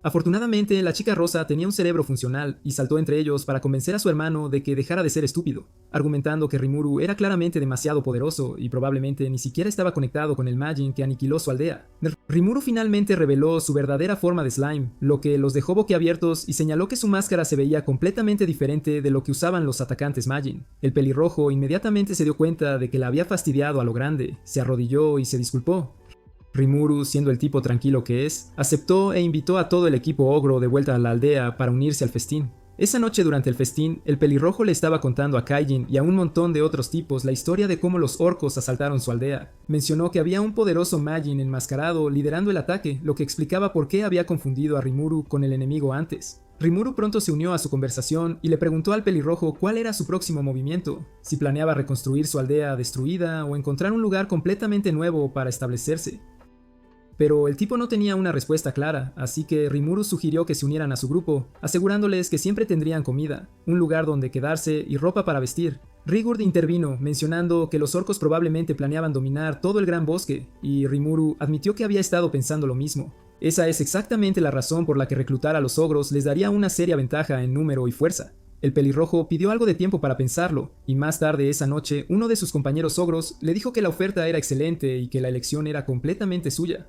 Afortunadamente, la chica rosa tenía un cerebro funcional y saltó entre ellos para convencer a su hermano de que dejara de ser estúpido, argumentando que Rimuru era claramente demasiado poderoso y probablemente ni siquiera estaba conectado con el Majin que aniquiló su aldea. Rimuru finalmente reveló su verdadera forma de slime, lo que los dejó boquiabiertos y señaló que su máscara se veía completamente diferente de lo que usaban los atacantes Majin. El pelirrojo inmediatamente se dio cuenta de que la había fastidiado a lo grande, se arrodilló y se disculpó. Rimuru, siendo el tipo tranquilo que es, aceptó e invitó a todo el equipo ogro de vuelta a la aldea para unirse al festín. Esa noche durante el festín, el pelirrojo le estaba contando a Kaijin y a un montón de otros tipos la historia de cómo los orcos asaltaron su aldea. Mencionó que había un poderoso Majin enmascarado liderando el ataque, lo que explicaba por qué había confundido a Rimuru con el enemigo antes. Rimuru pronto se unió a su conversación y le preguntó al pelirrojo cuál era su próximo movimiento, si planeaba reconstruir su aldea destruida o encontrar un lugar completamente nuevo para establecerse. Pero el tipo no tenía una respuesta clara, así que Rimuru sugirió que se unieran a su grupo, asegurándoles que siempre tendrían comida, un lugar donde quedarse y ropa para vestir. Rigurd intervino, mencionando que los orcos probablemente planeaban dominar todo el gran bosque, y Rimuru admitió que había estado pensando lo mismo. Esa es exactamente la razón por la que reclutar a los ogros les daría una seria ventaja en número y fuerza. El pelirrojo pidió algo de tiempo para pensarlo, y más tarde esa noche uno de sus compañeros ogros le dijo que la oferta era excelente y que la elección era completamente suya.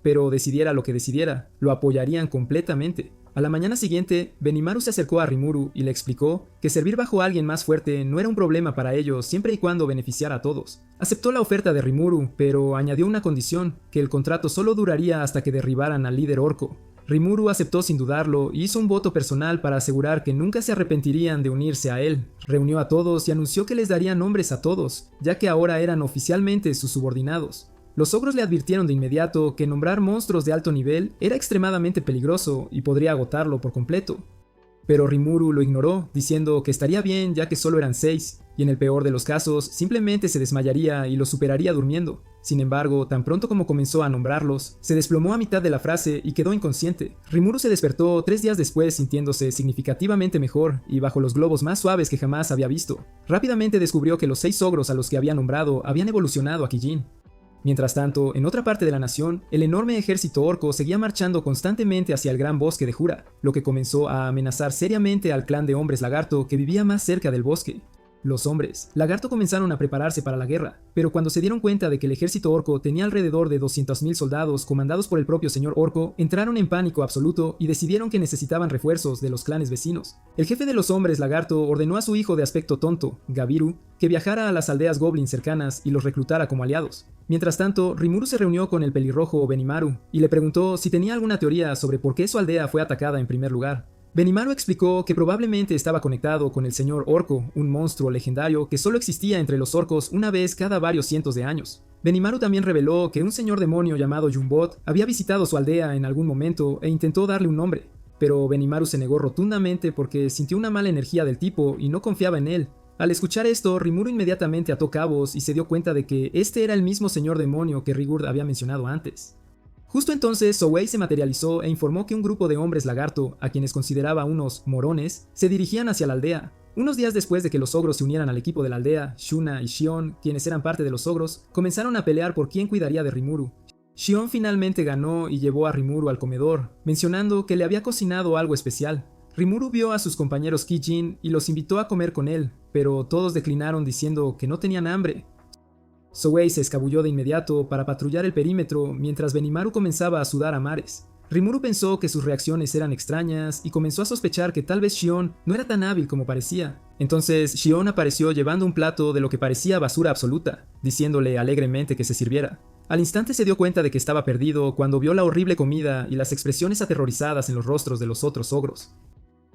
Pero decidiera lo que decidiera, lo apoyarían completamente. A la mañana siguiente, Benimaru se acercó a Rimuru y le explicó que servir bajo alguien más fuerte no era un problema para ellos siempre y cuando beneficiara a todos. Aceptó la oferta de Rimuru, pero añadió una condición, que el contrato solo duraría hasta que derribaran al líder orco. Rimuru aceptó sin dudarlo y hizo un voto personal para asegurar que nunca se arrepentirían de unirse a él. Reunió a todos y anunció que les daría nombres a todos, ya que ahora eran oficialmente sus subordinados. Los ogros le advirtieron de inmediato que nombrar monstruos de alto nivel era extremadamente peligroso y podría agotarlo por completo. Pero Rimuru lo ignoró, diciendo que estaría bien ya que solo eran 6, y en el peor de los casos simplemente se desmayaría y lo superaría durmiendo. Sin embargo, tan pronto como comenzó a nombrarlos, se desplomó a mitad de la frase y quedó inconsciente. Rimuru se despertó 3 días después sintiéndose significativamente mejor y bajo los globos más suaves que jamás había visto. Rápidamente descubrió que los 6 ogros a los que había nombrado habían evolucionado a Kijin. Mientras tanto, en otra parte de la nación, el enorme ejército orco seguía marchando constantemente hacia el gran bosque de Jura, lo que comenzó a amenazar seriamente al clan de hombres lagarto que vivía más cerca del bosque. Los hombres lagarto comenzaron a prepararse para la guerra, pero cuando se dieron cuenta de que el ejército orco tenía alrededor de 200.000 soldados comandados por el propio señor orco, entraron en pánico absoluto y decidieron que necesitaban refuerzos de los clanes vecinos. El jefe de los hombres lagarto ordenó a su hijo de aspecto tonto, Gabiru, que viajara a las aldeas goblin cercanas y los reclutara como aliados. Mientras tanto, Rimuru se reunió con el pelirrojo Benimaru y le preguntó si tenía alguna teoría sobre por qué su aldea fue atacada en primer lugar. Benimaru explicó que probablemente estaba conectado con el señor orco, un monstruo legendario que solo existía entre los orcos una vez cada varios cientos de años. Benimaru también reveló que un señor demonio llamado Jumbot había visitado su aldea en algún momento e intentó darle un nombre, pero Benimaru se negó rotundamente porque sintió una mala energía del tipo y no confiaba en él. Al escuchar esto, Rimuru inmediatamente ató cabos y se dio cuenta de que este era el mismo señor demonio que Rigurd había mencionado antes. Justo entonces, Souei se materializó e informó que un grupo de hombres lagarto, a quienes consideraba unos morones, se dirigían hacia la aldea. Unos días después de que los ogros se unieran al equipo de la aldea, Shuna y Shion, quienes eran parte de los ogros, comenzaron a pelear por quién cuidaría de Rimuru. Shion finalmente ganó y llevó a Rimuru al comedor, mencionando que le había cocinado algo especial. Rimuru vio a sus compañeros Kijin y los invitó a comer con él, pero todos declinaron diciendo que no tenían hambre. Souei se escabulló de inmediato para patrullar el perímetro mientras Benimaru comenzaba a sudar a mares. Rimuru pensó que sus reacciones eran extrañas y comenzó a sospechar que tal vez Shion no era tan hábil como parecía. Entonces Shion apareció llevando un plato de lo que parecía basura absoluta, diciéndole alegremente que se sirviera. Al instante se dio cuenta de que estaba perdido cuando vio la horrible comida y las expresiones aterrorizadas en los rostros de los otros ogros.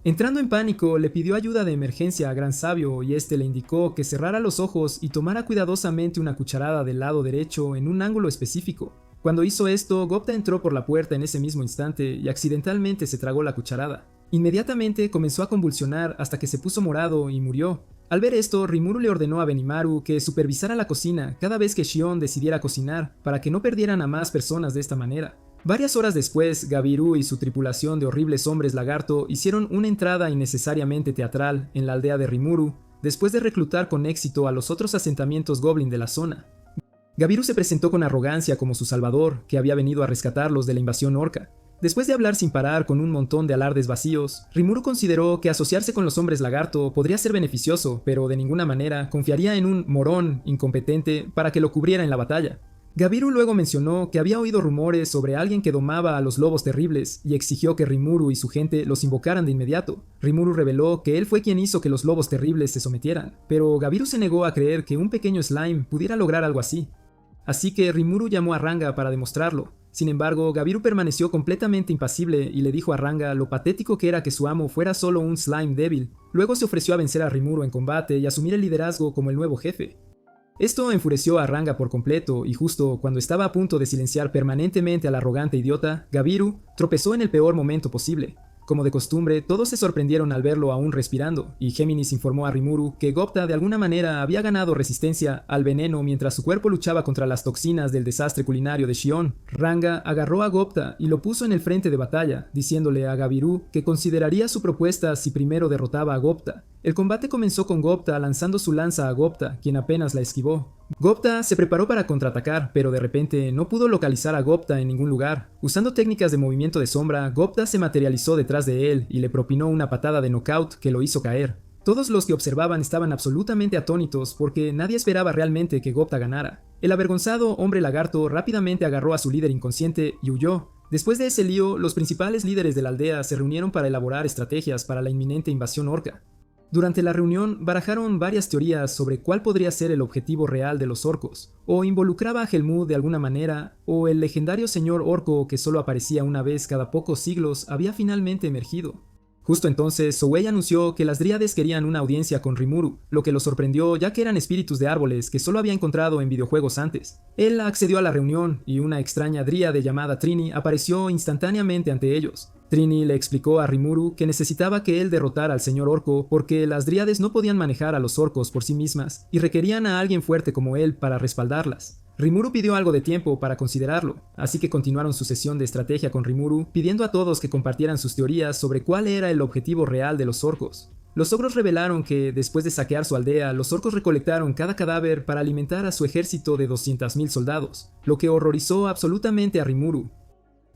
Entrando en pánico, le pidió ayuda de emergencia a Gran Sabio y este le indicó que cerrara los ojos y tomara cuidadosamente una cucharada del lado derecho en un ángulo específico. Cuando hizo esto, Gopta entró por la puerta en ese mismo instante y accidentalmente se tragó la cucharada. Inmediatamente comenzó a convulsionar hasta que se puso morado y murió. Al ver esto, Rimuru le ordenó a Benimaru que supervisara la cocina cada vez que Shion decidiera cocinar para que no perdieran a más personas de esta manera. Varias horas después, Gabiru y su tripulación de horribles hombres lagarto hicieron una entrada innecesariamente teatral en la aldea de Rimuru, después de reclutar con éxito a los otros asentamientos goblin de la zona. Gabiru se presentó con arrogancia como su salvador, que había venido a rescatarlos de la invasión orca. Después de hablar sin parar con un montón de alardes vacíos, Rimuru consideró que asociarse con los hombres lagarto podría ser beneficioso, pero de ninguna manera confiaría en un morón incompetente para que lo cubriera en la batalla. Gabiru luego mencionó que había oído rumores sobre alguien que domaba a los lobos terribles y exigió que Rimuru y su gente los invocaran de inmediato. Rimuru reveló que él fue quien hizo que los lobos terribles se sometieran, pero Gabiru se negó a creer que un pequeño slime pudiera lograr algo así. así que Rimuru llamó a Ranga para demostrarlo. Sin embargo, Gabiru permaneció completamente impasible y le dijo a Ranga lo patético que era que su amo fuera solo un slime débil. Luego se ofreció a vencer a Rimuru en combate y asumir el liderazgo como el nuevo jefe. Esto enfureció a Ranga por completo, y justo cuando estaba a punto de silenciar permanentemente al arrogante idiota, Gabiru tropezó en el peor momento posible. Como de costumbre, todos se sorprendieron al verlo aún respirando, y Géminis informó a Rimuru que Gupta de alguna manera había ganado resistencia al veneno mientras su cuerpo luchaba contra las toxinas del desastre culinario de Shion. Ranga agarró a Gupta y lo puso en el frente de batalla, diciéndole a Gabiru que consideraría su propuesta si primero derrotaba a Gupta. El combate comenzó con Gupta lanzando su lanza a Gupta, quien apenas la esquivó. Gupta se preparó para contraatacar, pero de repente no pudo localizar a Gupta en ningún lugar. Usando técnicas de movimiento de sombra, Gupta se materializó detrás de él y le propinó una patada de knockout que lo hizo caer. Todos los que observaban estaban absolutamente atónitos porque nadie esperaba realmente que Gupta ganara. El avergonzado hombre lagarto rápidamente agarró a su líder inconsciente y huyó. Después de ese lío, los principales líderes de la aldea se reunieron para elaborar estrategias para la inminente invasión orca. Durante la reunión barajaron varias teorías sobre cuál podría ser el objetivo real de los orcos, o involucraba a Helmut de alguna manera, o el legendario señor orco que solo aparecía una vez cada pocos siglos había finalmente emergido. Justo entonces, Souei anunció que las dríades querían una audiencia con Rimuru, lo que lo sorprendió ya que eran espíritus de árboles que solo había encontrado en videojuegos antes. Él accedió a la reunión y una extraña dríade llamada Trini apareció instantáneamente ante ellos. Trini le explicó a Rimuru que necesitaba que él derrotara al señor orco porque las dríades no podían manejar a los orcos por sí mismas y requerían a alguien fuerte como él para respaldarlas. Rimuru pidió algo de tiempo para considerarlo, así que continuaron su sesión de estrategia con Rimuru, pidiendo a todos que compartieran sus teorías sobre cuál era el objetivo real de los orcos. Los ogros revelaron que, después de saquear su aldea, los orcos recolectaron cada cadáver para alimentar a su ejército de 200.000 soldados, lo que horrorizó absolutamente a Rimuru.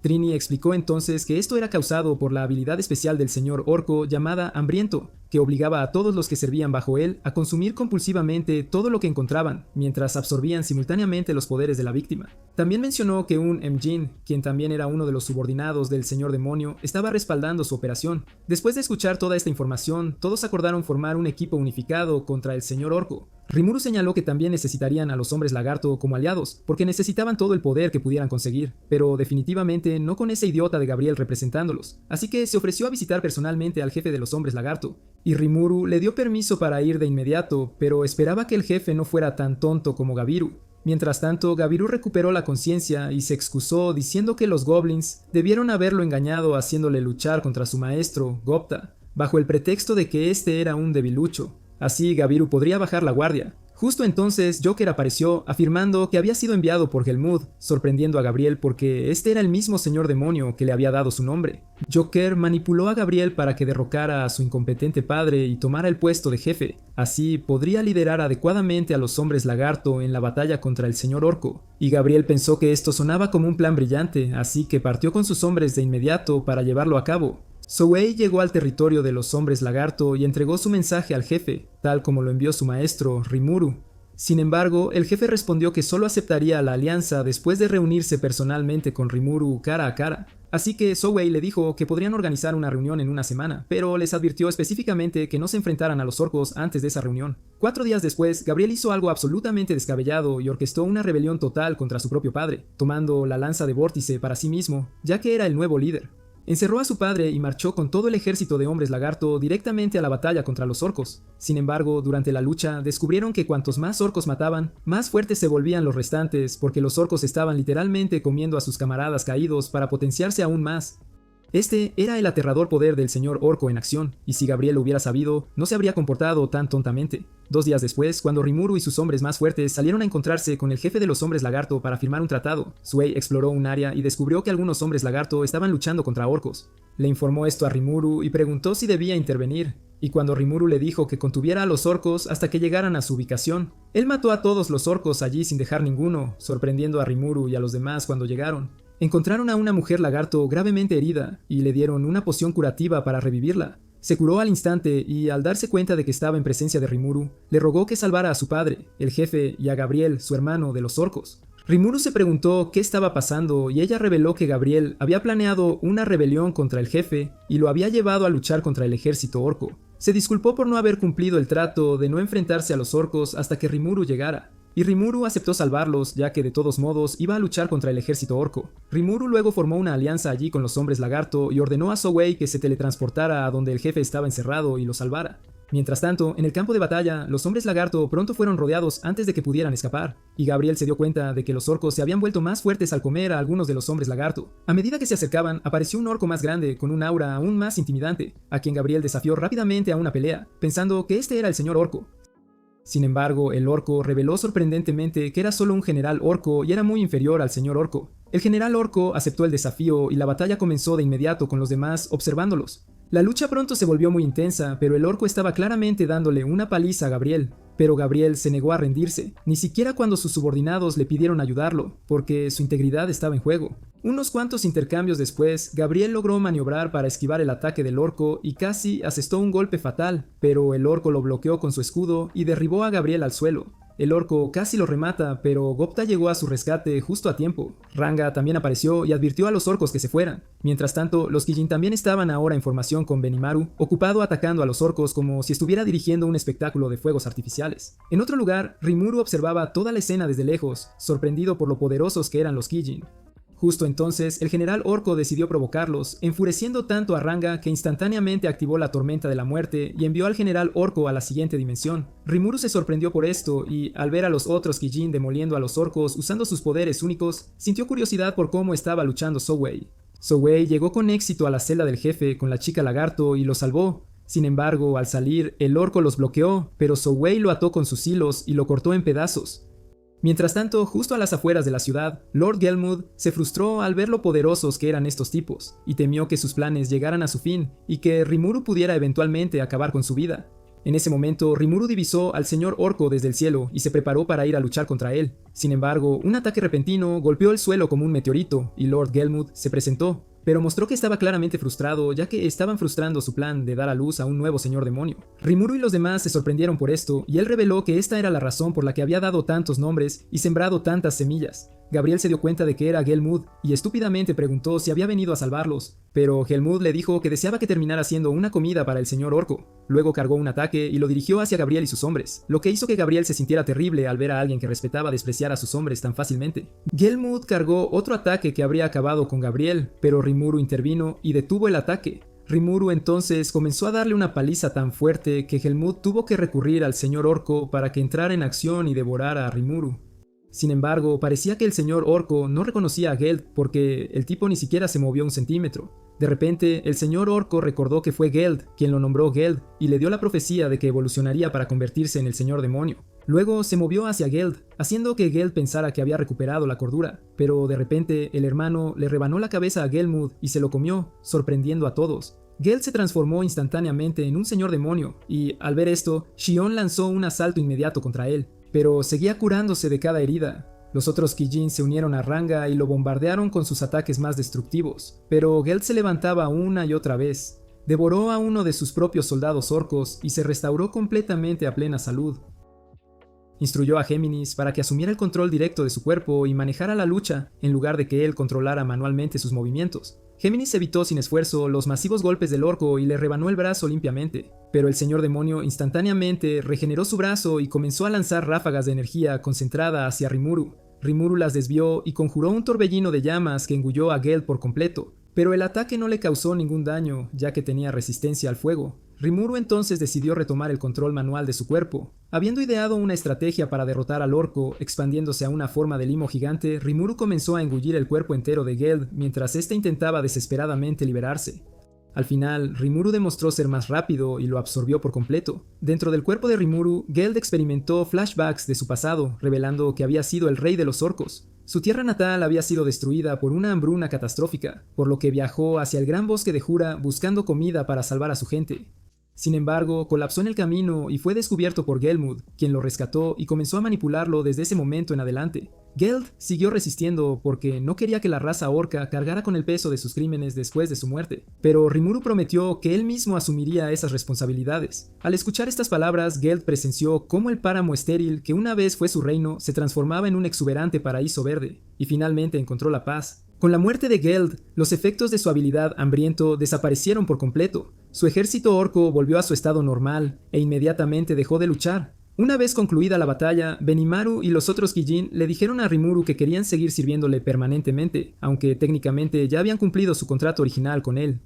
Trini explicó entonces que esto era causado por la habilidad especial del señor orco llamada Hambriento, que obligaba a todos los que servían bajo él a consumir compulsivamente todo lo que encontraban, mientras absorbían simultáneamente los poderes de la víctima. También mencionó que un Mjin, quien también era uno de los subordinados del señor demonio, estaba respaldando su operación. Después de escuchar toda esta información, todos acordaron formar un equipo unificado contra el señor orco. Rimuru señaló que también necesitarían a los hombres lagarto como aliados, porque necesitaban todo el poder que pudieran conseguir, pero definitivamente no con ese idiota de Gabriel representándolos, así que se ofreció a visitar personalmente al jefe de los hombres lagarto, y Rimuru le dio permiso para ir de inmediato, pero esperaba que el jefe no fuera tan tonto como Gabiru. Mientras tanto, Gabiru recuperó la conciencia y se excusó diciendo que los goblins debieron haberlo engañado haciéndole luchar contra su maestro, Gupta, bajo el pretexto de que este era un debilucho. Así Gabiru podría bajar la guardia. Justo entonces Joker apareció afirmando que había sido enviado por Helmut, sorprendiendo a Gabriel porque este era el mismo señor demonio que le había dado su nombre. Joker manipuló a Gabriel para que derrocara a su incompetente padre y tomara el puesto de jefe. Así podría liderar adecuadamente a los hombres lagarto en la batalla contra el señor orco. Y Gabriel pensó que esto sonaba como un plan brillante, así que partió con sus hombres de inmediato para llevarlo a cabo. Souei llegó al territorio de los hombres lagarto y entregó su mensaje al jefe, tal como lo envió su maestro, Rimuru. Sin embargo, el jefe respondió que solo aceptaría la alianza después de reunirse personalmente con Rimuru cara a cara. Así que Souei le dijo que podrían organizar una reunión en una semana, pero les advirtió específicamente que no se enfrentaran a los orcos antes de esa reunión. 4 días después, Gabriel hizo algo absolutamente descabellado y orquestó una rebelión total contra su propio padre, tomando la lanza de vórtice para sí mismo, ya que era el nuevo líder. Encerró a su padre y marchó con todo el ejército de hombres lagarto directamente a la batalla contra los orcos. Sin embargo, durante la lucha, descubrieron que cuantos más orcos mataban, más fuertes se volvían los restantes, porque los orcos estaban literalmente comiendo a sus camaradas caídos para potenciarse aún más. Este era el aterrador poder del señor orco en acción, y si Gabriel lo hubiera sabido, no se habría comportado tan tontamente. 2 días después, cuando Rimuru y sus hombres más fuertes salieron a encontrarse con el jefe de los hombres lagarto para firmar un tratado, Souei exploró un área y descubrió que algunos hombres lagarto estaban luchando contra orcos. Le informó esto a Rimuru y preguntó si debía intervenir, y cuando Rimuru le dijo que contuviera a los orcos hasta que llegaran a su ubicación, él mató a todos los orcos allí sin dejar ninguno, sorprendiendo a Rimuru y a los demás cuando llegaron. Encontraron a una mujer lagarto gravemente herida y le dieron una poción curativa para revivirla. Se curó al instante y, al darse cuenta de que estaba en presencia de Rimuru, le rogó que salvara a su padre, el jefe, y a Gabriel, su hermano, de los orcos. Rimuru se preguntó qué estaba pasando y ella reveló que Gabriel había planeado una rebelión contra el jefe y lo había llevado a luchar contra el ejército orco. Se disculpó por no haber cumplido el trato de no enfrentarse a los orcos hasta que Rimuru llegara. y Rimuru aceptó salvarlos, ya que de todos modos iba a luchar contra el ejército orco. Rimuru luego formó una alianza allí con los hombres lagarto y ordenó a Zhou que se teletransportara a donde el jefe estaba encerrado y lo salvara. Mientras tanto, en el campo de batalla, los hombres lagarto pronto fueron rodeados antes de que pudieran escapar, y Gabriel se dio cuenta de que los orcos se habían vuelto más fuertes al comer a algunos de los hombres lagarto. A medida que se acercaban, apareció un orco más grande con un aura aún más intimidante, a quien Gabriel desafió rápidamente a una pelea, pensando que este era el señor orco. Sin embargo, el orco reveló sorprendentemente que era solo un general orco y era muy inferior al señor orco. El general orco aceptó el desafío y la batalla comenzó de inmediato con los demás observándolos. La lucha pronto se volvió muy intensa, pero el orco estaba claramente dándole una paliza a Gabriel. Pero Gabriel se negó a rendirse, ni siquiera cuando sus subordinados le pidieron ayudarlo, porque su integridad estaba en juego. Unos cuantos intercambios después, Gabriel logró maniobrar para esquivar el ataque del orco y casi asestó un golpe fatal, pero el orco lo bloqueó con su escudo y derribó a Gabriel al suelo. El orco casi lo remata, pero Gopta llegó a su rescate justo a tiempo. Ranga también apareció y advirtió a los orcos que se fueran. Mientras tanto, los Kijin también estaban ahora en formación con Benimaru, ocupado atacando a los orcos como si estuviera dirigiendo un espectáculo de fuegos artificiales. En otro lugar, Rimuru observaba toda la escena desde lejos, sorprendido por lo poderosos que eran los Kijin. Justo entonces, el general orco decidió provocarlos, enfureciendo tanto a Ranga que instantáneamente activó la tormenta de la muerte y envió al general orco a la siguiente dimensión. Rimuru se sorprendió por esto y, al ver a los otros Kijin demoliendo a los orcos usando sus poderes únicos, sintió curiosidad por cómo estaba luchando Zhou. Zhou llegó con éxito a la celda del jefe con la chica lagarto y lo salvó. Sin embargo, al salir, el orco los bloqueó, pero Zhou lo ató con sus hilos y lo cortó en pedazos. Mientras tanto, justo a las afueras de la ciudad, Lord Gelmud se frustró al ver lo poderosos que eran estos tipos, y temió que sus planes llegaran a su fin, y que Rimuru pudiera eventualmente acabar con su vida. En ese momento, Rimuru divisó al señor orco desde el cielo y se preparó para ir a luchar contra él. Sin embargo, un ataque repentino golpeó el suelo como un meteorito, y Lord Gelmud se presentó, pero mostró que estaba claramente frustrado, ya que estaban frustrando su plan de dar a luz a un nuevo señor demonio. Rimuru y los demás se sorprendieron por esto, y él reveló que esta era la razón por la que había dado tantos nombres y sembrado tantas semillas. Gabriel se dio cuenta de que era Gelmud y estúpidamente preguntó si había venido a salvarlos, pero Gelmud le dijo que deseaba que terminara siendo una comida para el señor orco. Luego cargó un ataque y lo dirigió hacia Gabriel y sus hombres, lo que hizo que Gabriel se sintiera terrible al ver a alguien que respetaba despreciar a sus hombres tan fácilmente. Gelmud cargó otro ataque que habría acabado con Gabriel, pero Rimuru intervino y detuvo el ataque. Rimuru entonces comenzó a darle una paliza tan fuerte que Gelmud tuvo que recurrir al señor orco para que entrara en acción y devorara a Rimuru. Sin embargo, parecía que el señor orco no reconocía a Geld porque el tipo ni siquiera se movió un centímetro. De repente, el señor orco recordó que fue Geld quien lo nombró Geld y le dio la profecía de que evolucionaría para convertirse en el señor demonio. Luego se movió hacia Geld, haciendo que Geld pensara que había recuperado la cordura, pero de repente el hermano le rebanó la cabeza a Gelmud y se lo comió, sorprendiendo a todos. Geld se transformó instantáneamente en un señor demonio y, al ver esto, Shion lanzó un asalto inmediato contra él, pero seguía curándose de cada herida. Los otros Kijin se unieron a Ranga y lo bombardearon con sus ataques más destructivos, pero Geld se levantaba una y otra vez. Devoró a uno de sus propios soldados orcos y se restauró completamente a plena salud. Instruyó a Géminis para que asumiera el control directo de su cuerpo y manejara la lucha, en lugar de que él controlara manualmente sus movimientos. Géminis evitó sin esfuerzo los masivos golpes del orco y le rebanó el brazo limpiamente, pero el señor demonio instantáneamente regeneró su brazo y comenzó a lanzar ráfagas de energía concentrada hacia Rimuru. Rimuru las desvió y conjuró un torbellino de llamas que engulló a Geld por completo, pero el ataque no le causó ningún daño, ya que tenía resistencia al fuego. Rimuru entonces decidió retomar el control manual de su cuerpo. Habiendo ideado una estrategia para derrotar al orco, expandiéndose a una forma de limo gigante, Rimuru comenzó a engullir el cuerpo entero de Geld mientras éste intentaba desesperadamente liberarse. Al final, Rimuru demostró ser más rápido y lo absorbió por completo. Dentro del cuerpo de Rimuru, Geld experimentó flashbacks de su pasado, revelando que había sido el rey de los orcos. Su tierra natal había sido destruida por una hambruna catastrófica, por lo que viajó hacia el gran bosque de Jura buscando comida para salvar a su gente. Sin embargo, colapsó en el camino y fue descubierto por Gelmud, quien lo rescató y comenzó a manipularlo desde ese momento en adelante. Geld siguió resistiendo porque no quería que la raza orca cargara con el peso de sus crímenes después de su muerte, pero Rimuru prometió que él mismo asumiría esas responsabilidades. Al escuchar estas palabras, Geld presenció cómo el páramo estéril que una vez fue su reino se transformaba en un exuberante paraíso verde, y finalmente encontró la paz. Con la muerte de Geld, los efectos de su habilidad hambriento desaparecieron por completo. Su ejército orco volvió a su estado normal e inmediatamente dejó de luchar. Una vez concluida la batalla, Benimaru y los otros Kijin le dijeron a Rimuru que querían seguir sirviéndole permanentemente, aunque técnicamente ya habían cumplido su contrato original con él.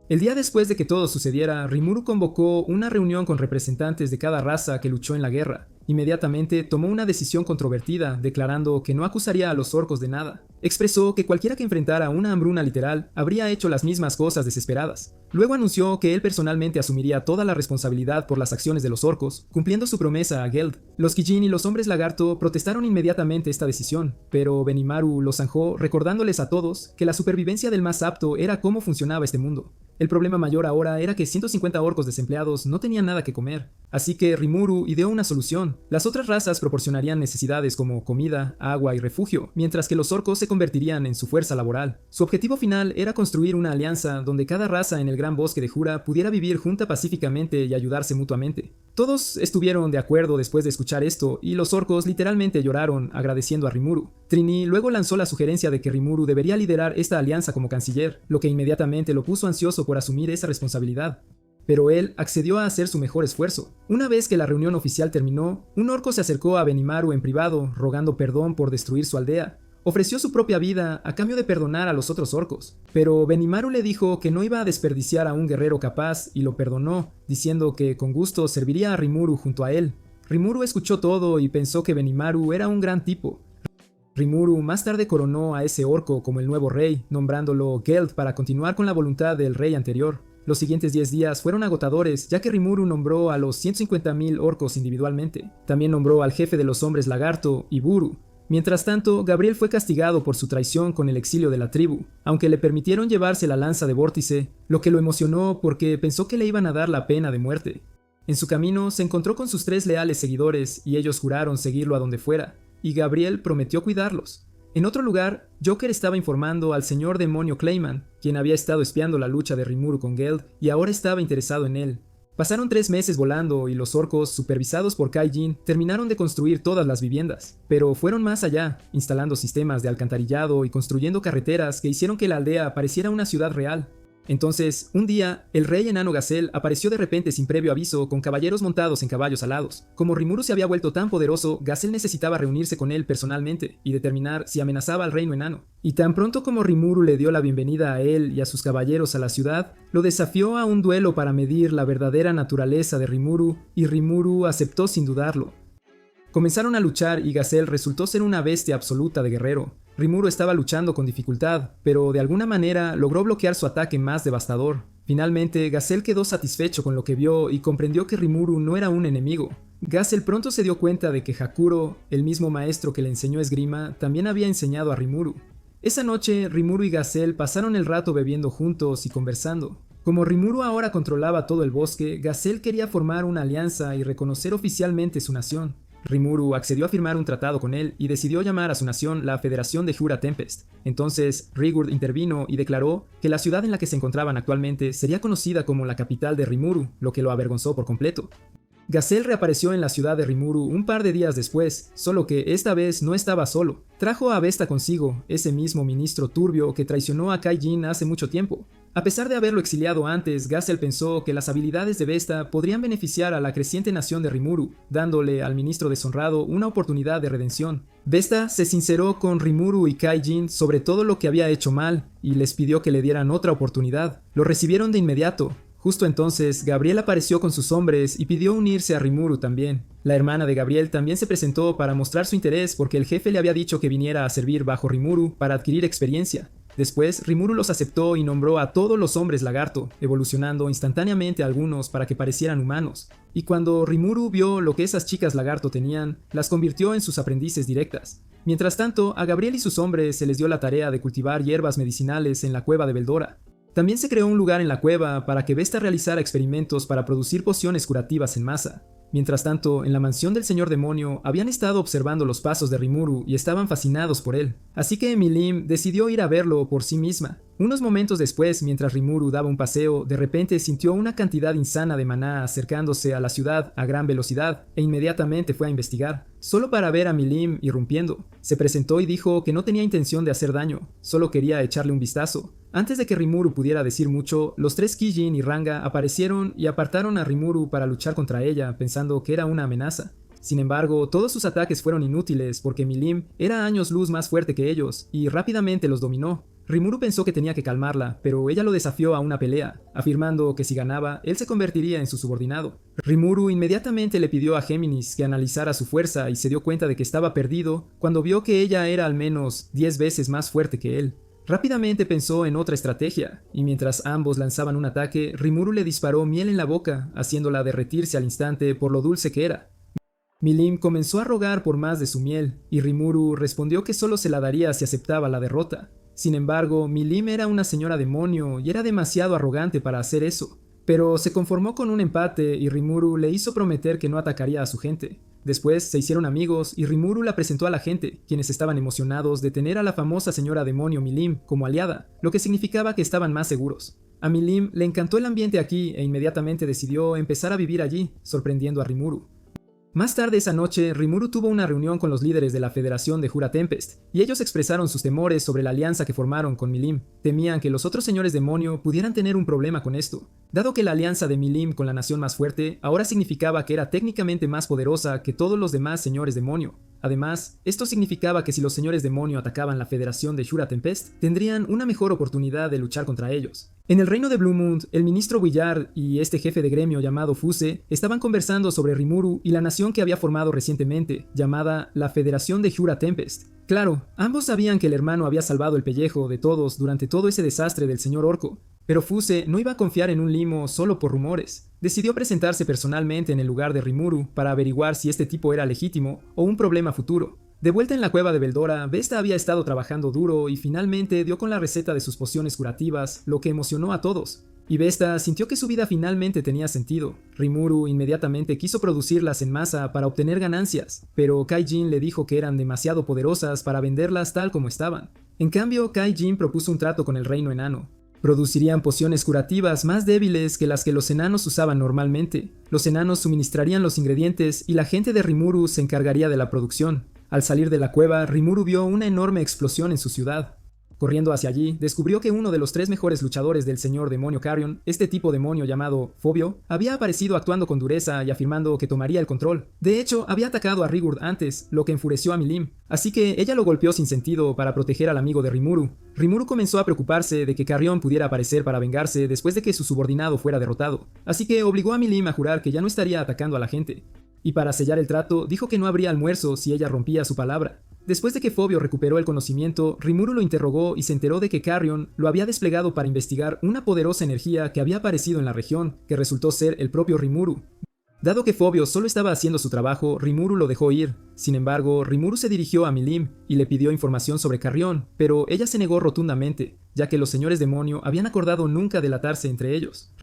El día después de que todo sucediera, Rimuru convocó una reunión con representantes de cada raza que luchó en la guerra. Inmediatamente tomó una decisión controvertida, declarando que no acusaría a los orcos de nada. Expresó que cualquiera que enfrentara una hambruna literal habría hecho las mismas cosas desesperadas. Luego anunció que él personalmente asumiría toda la responsabilidad por las acciones de los orcos, cumpliendo su promesa a Geld. Los Kijin y los hombres lagarto protestaron inmediatamente esta decisión, pero Benimaru los zanjó recordándoles a todos que la supervivencia del más apto era cómo funcionaba este mundo. El problema mayor ahora era que 150 orcos desempleados no tenían nada que comer, así que Rimuru ideó una solución. Las otras razas proporcionarían necesidades como comida, agua y refugio, mientras que los orcos se convertirían en su fuerza laboral. Su objetivo final era construir una alianza donde cada raza en el gran bosque de Jura pudiera vivir junta pacíficamente y ayudarse mutuamente. Todos estuvieron de acuerdo después de escuchar esto, y los orcos literalmente lloraron agradeciendo a Rimuru. Trini luego lanzó la sugerencia de que Rimuru debería liderar esta alianza como canciller, lo que inmediatamente lo puso ansioso por asumir esa responsabilidad. Pero él accedió a hacer su mejor esfuerzo. Una vez que la reunión oficial terminó, un orco se acercó a Benimaru en privado, rogando perdón por destruir su aldea. Ofreció su propia vida a cambio de perdonar a los otros orcos, pero Benimaru le dijo que no iba a desperdiciar a un guerrero capaz y lo perdonó, diciendo que con gusto serviría a Rimuru junto a él. Rimuru escuchó todo y pensó que Benimaru era un gran tipo. Rimuru más tarde coronó a ese orco como el nuevo rey, nombrándolo Geld para continuar con la voluntad del rey anterior. Los siguientes 10 días fueron agotadores, ya que Rimuru nombró a los 150.000 orcos individualmente. También nombró al jefe de los hombres lagarto, Iburu. Mientras tanto, Gabriel fue castigado por su traición con el exilio de la tribu, aunque le permitieron llevarse la lanza de vórtice, lo que lo emocionó porque pensó que le iban a dar la pena de muerte. En su camino se encontró con sus 3 leales seguidores y ellos juraron seguirlo a donde fuera, y Gabriel prometió cuidarlos. En otro lugar, Joker estaba informando al señor demonio Clayman, quien había estado espiando la lucha de Rimuru con Geld y ahora estaba interesado en él. Pasaron 3 meses volando y los orcos, supervisados por Kaijin, terminaron de construir todas las viviendas, pero fueron más allá, instalando sistemas de alcantarillado y construyendo carreteras que hicieron que la aldea pareciera una ciudad real. Entonces, un día, el rey enano Gacel apareció de repente sin previo aviso con caballeros montados en caballos alados. Como Rimuru se había vuelto tan poderoso, Gacel necesitaba reunirse con él personalmente y determinar si amenazaba al reino enano. Y tan pronto como Rimuru le dio la bienvenida a él y a sus caballeros a la ciudad, lo desafió a un duelo para medir la verdadera naturaleza de Rimuru, y Rimuru aceptó sin dudarlo. Comenzaron a luchar y Gacel resultó ser una bestia absoluta de guerrero. Rimuru estaba luchando con dificultad, pero de alguna manera logró bloquear su ataque más devastador. Finalmente, Gacel quedó satisfecho con lo que vio y comprendió que Rimuru no era un enemigo. Gacel pronto se dio cuenta de que Hakuro, el mismo maestro que le enseñó esgrima, también había enseñado a Rimuru. Esa noche, Rimuru y Gacel pasaron el rato bebiendo juntos y conversando. Como Rimuru ahora controlaba todo el bosque, Gacel quería formar una alianza y reconocer oficialmente su nación. Rimuru accedió a firmar un tratado con él y decidió llamar a su nación la Federación de Jura Tempest. Entonces, Rigurd intervino y declaró que la ciudad en la que se encontraban actualmente sería conocida como la capital de Rimuru, lo que lo avergonzó por completo. Gacel reapareció en la ciudad de Rimuru un par de días después, solo que esta vez no estaba solo. Trajo a Vesta consigo, ese mismo ministro turbio que traicionó a Kaijin hace mucho tiempo. A pesar de haberlo exiliado antes, Gacel pensó que las habilidades de Vesta podrían beneficiar a la creciente nación de Rimuru, dándole al ministro deshonrado una oportunidad de redención. Vesta se sinceró con Rimuru y Kaijin sobre todo lo que había hecho mal, y les pidió que le dieran otra oportunidad. Lo recibieron de inmediato. Justo entonces, Gabriel apareció con sus hombres y pidió unirse a Rimuru también. La hermana de Gabriel también se presentó para mostrar su interés porque el jefe le había dicho que viniera a servir bajo Rimuru para adquirir experiencia. Después, Rimuru los aceptó y nombró a todos los hombres lagarto, evolucionando instantáneamente a algunos para que parecieran humanos. Y cuando Rimuru vio lo que esas chicas lagarto tenían, las convirtió en sus aprendices directas. Mientras tanto, a Gabriel y sus hombres se les dio la tarea de cultivar hierbas medicinales en la cueva de Beldora. También se creó un lugar en la cueva para que Vesta realizara experimentos para producir pociones curativas en masa. Mientras tanto, en la mansión del señor demonio habían estado observando los pasos de Rimuru y estaban fascinados por él. Así que Milim decidió ir a verlo por sí misma. Unos momentos después, mientras Rimuru daba un paseo, de repente sintió una cantidad insana de maná acercándose a la ciudad a gran velocidad e inmediatamente fue a investigar, solo para ver a Milim irrumpiendo. Se presentó y dijo que no tenía intención de hacer daño, solo quería echarle un vistazo. Antes de que Rimuru pudiera decir mucho, los 3 Kijin y Ranga aparecieron y apartaron a Rimuru para luchar contra ella, pensando que era una amenaza. Sin embargo, todos sus ataques fueron inútiles porque Milim era años luz más fuerte que ellos y rápidamente los dominó. Rimuru pensó que tenía que calmarla, pero ella lo desafió a una pelea, afirmando que si ganaba, él se convertiría en su subordinado. Rimuru inmediatamente le pidió a Géminis que analizara su fuerza y se dio cuenta de que estaba perdido cuando vio que ella era al menos 10 veces más fuerte que él. Rápidamente pensó en otra estrategia, y mientras ambos lanzaban un ataque, Rimuru le disparó miel en la boca, haciéndola derretirse al instante por lo dulce que era. Milim comenzó a rogar por más de su miel, y Rimuru respondió que solo se la daría si aceptaba la derrota. Sin embargo, Milim era una señora demonio y era demasiado arrogante para hacer eso, pero se conformó con un empate y Rimuru le hizo prometer que no atacaría a su gente. Después se hicieron amigos y Rimuru la presentó a la gente, quienes estaban emocionados de tener a la famosa señora demonio Milim como aliada, lo que significaba que estaban más seguros. A Milim le encantó el ambiente aquí e inmediatamente decidió empezar a vivir allí, sorprendiendo a Rimuru. Más tarde esa noche, Rimuru tuvo una reunión con los líderes de la Federación de Jura Tempest, y ellos expresaron sus temores sobre la alianza que formaron con Milim. Temían que los otros señores demonio pudieran tener un problema con esto, dado que la alianza de Milim con la nación más fuerte ahora significaba que era técnicamente más poderosa que todos los demás señores demonio. Además, esto significaba que si los señores demonio atacaban la Federación de Jura Tempest, tendrían una mejor oportunidad de luchar contra ellos. En el reino de Bluemund, el ministro Willard y este jefe de gremio llamado Fuse estaban conversando sobre Rimuru y la nación que había formado recientemente, llamada la Federación de Jura Tempest. Claro, ambos sabían que el hermano había salvado el pellejo de todos durante todo ese desastre del señor Orco, pero Fuse no iba a confiar en un limo solo por rumores. Decidió presentarse personalmente en el lugar de Rimuru para averiguar si este tipo era legítimo o un problema futuro. De vuelta en la cueva de Veldora, Vesta había estado trabajando duro y finalmente dio con la receta de sus pociones curativas, lo que emocionó a todos. Y Vesta sintió que su vida finalmente tenía sentido. Rimuru inmediatamente quiso producirlas en masa para obtener ganancias, pero Kaijin le dijo que eran demasiado poderosas para venderlas tal como estaban. En cambio, Kaijin propuso un trato con el reino enano. Producirían pociones curativas más débiles que las que los enanos usaban normalmente. Los enanos suministrarían los ingredientes y la gente de Rimuru se encargaría de la producción. Al salir de la cueva, Rimuru vio una enorme explosión en su ciudad. Corriendo hacia allí, descubrió que uno de los 3 mejores luchadores del señor demonio Carrion, este tipo demonio llamado Fobio, había aparecido actuando con dureza y afirmando que tomaría el control. De hecho, había atacado a Rigurd antes, lo que enfureció a Milim, así que ella lo golpeó sin sentido para proteger al amigo de Rimuru. Rimuru comenzó a preocuparse de que Carrion pudiera aparecer para vengarse después de que su subordinado fuera derrotado, así que obligó a Milim a jurar que ya no estaría atacando a la gente. Y para sellar el trato, dijo que no habría almuerzo si ella rompía su palabra. Después de que Fobio recuperó el conocimiento, Rimuru lo interrogó y se enteró de que Carrion lo había desplegado para investigar una poderosa energía que había aparecido en la región, que resultó ser el propio Rimuru. Dado que Fobio solo estaba haciendo su trabajo, Rimuru lo dejó ir. Sin embargo, Rimuru se dirigió a Milim y le pidió información sobre Carrion, pero ella se negó rotundamente, ya que los señores demonio habían acordado nunca delatarse entre ellos.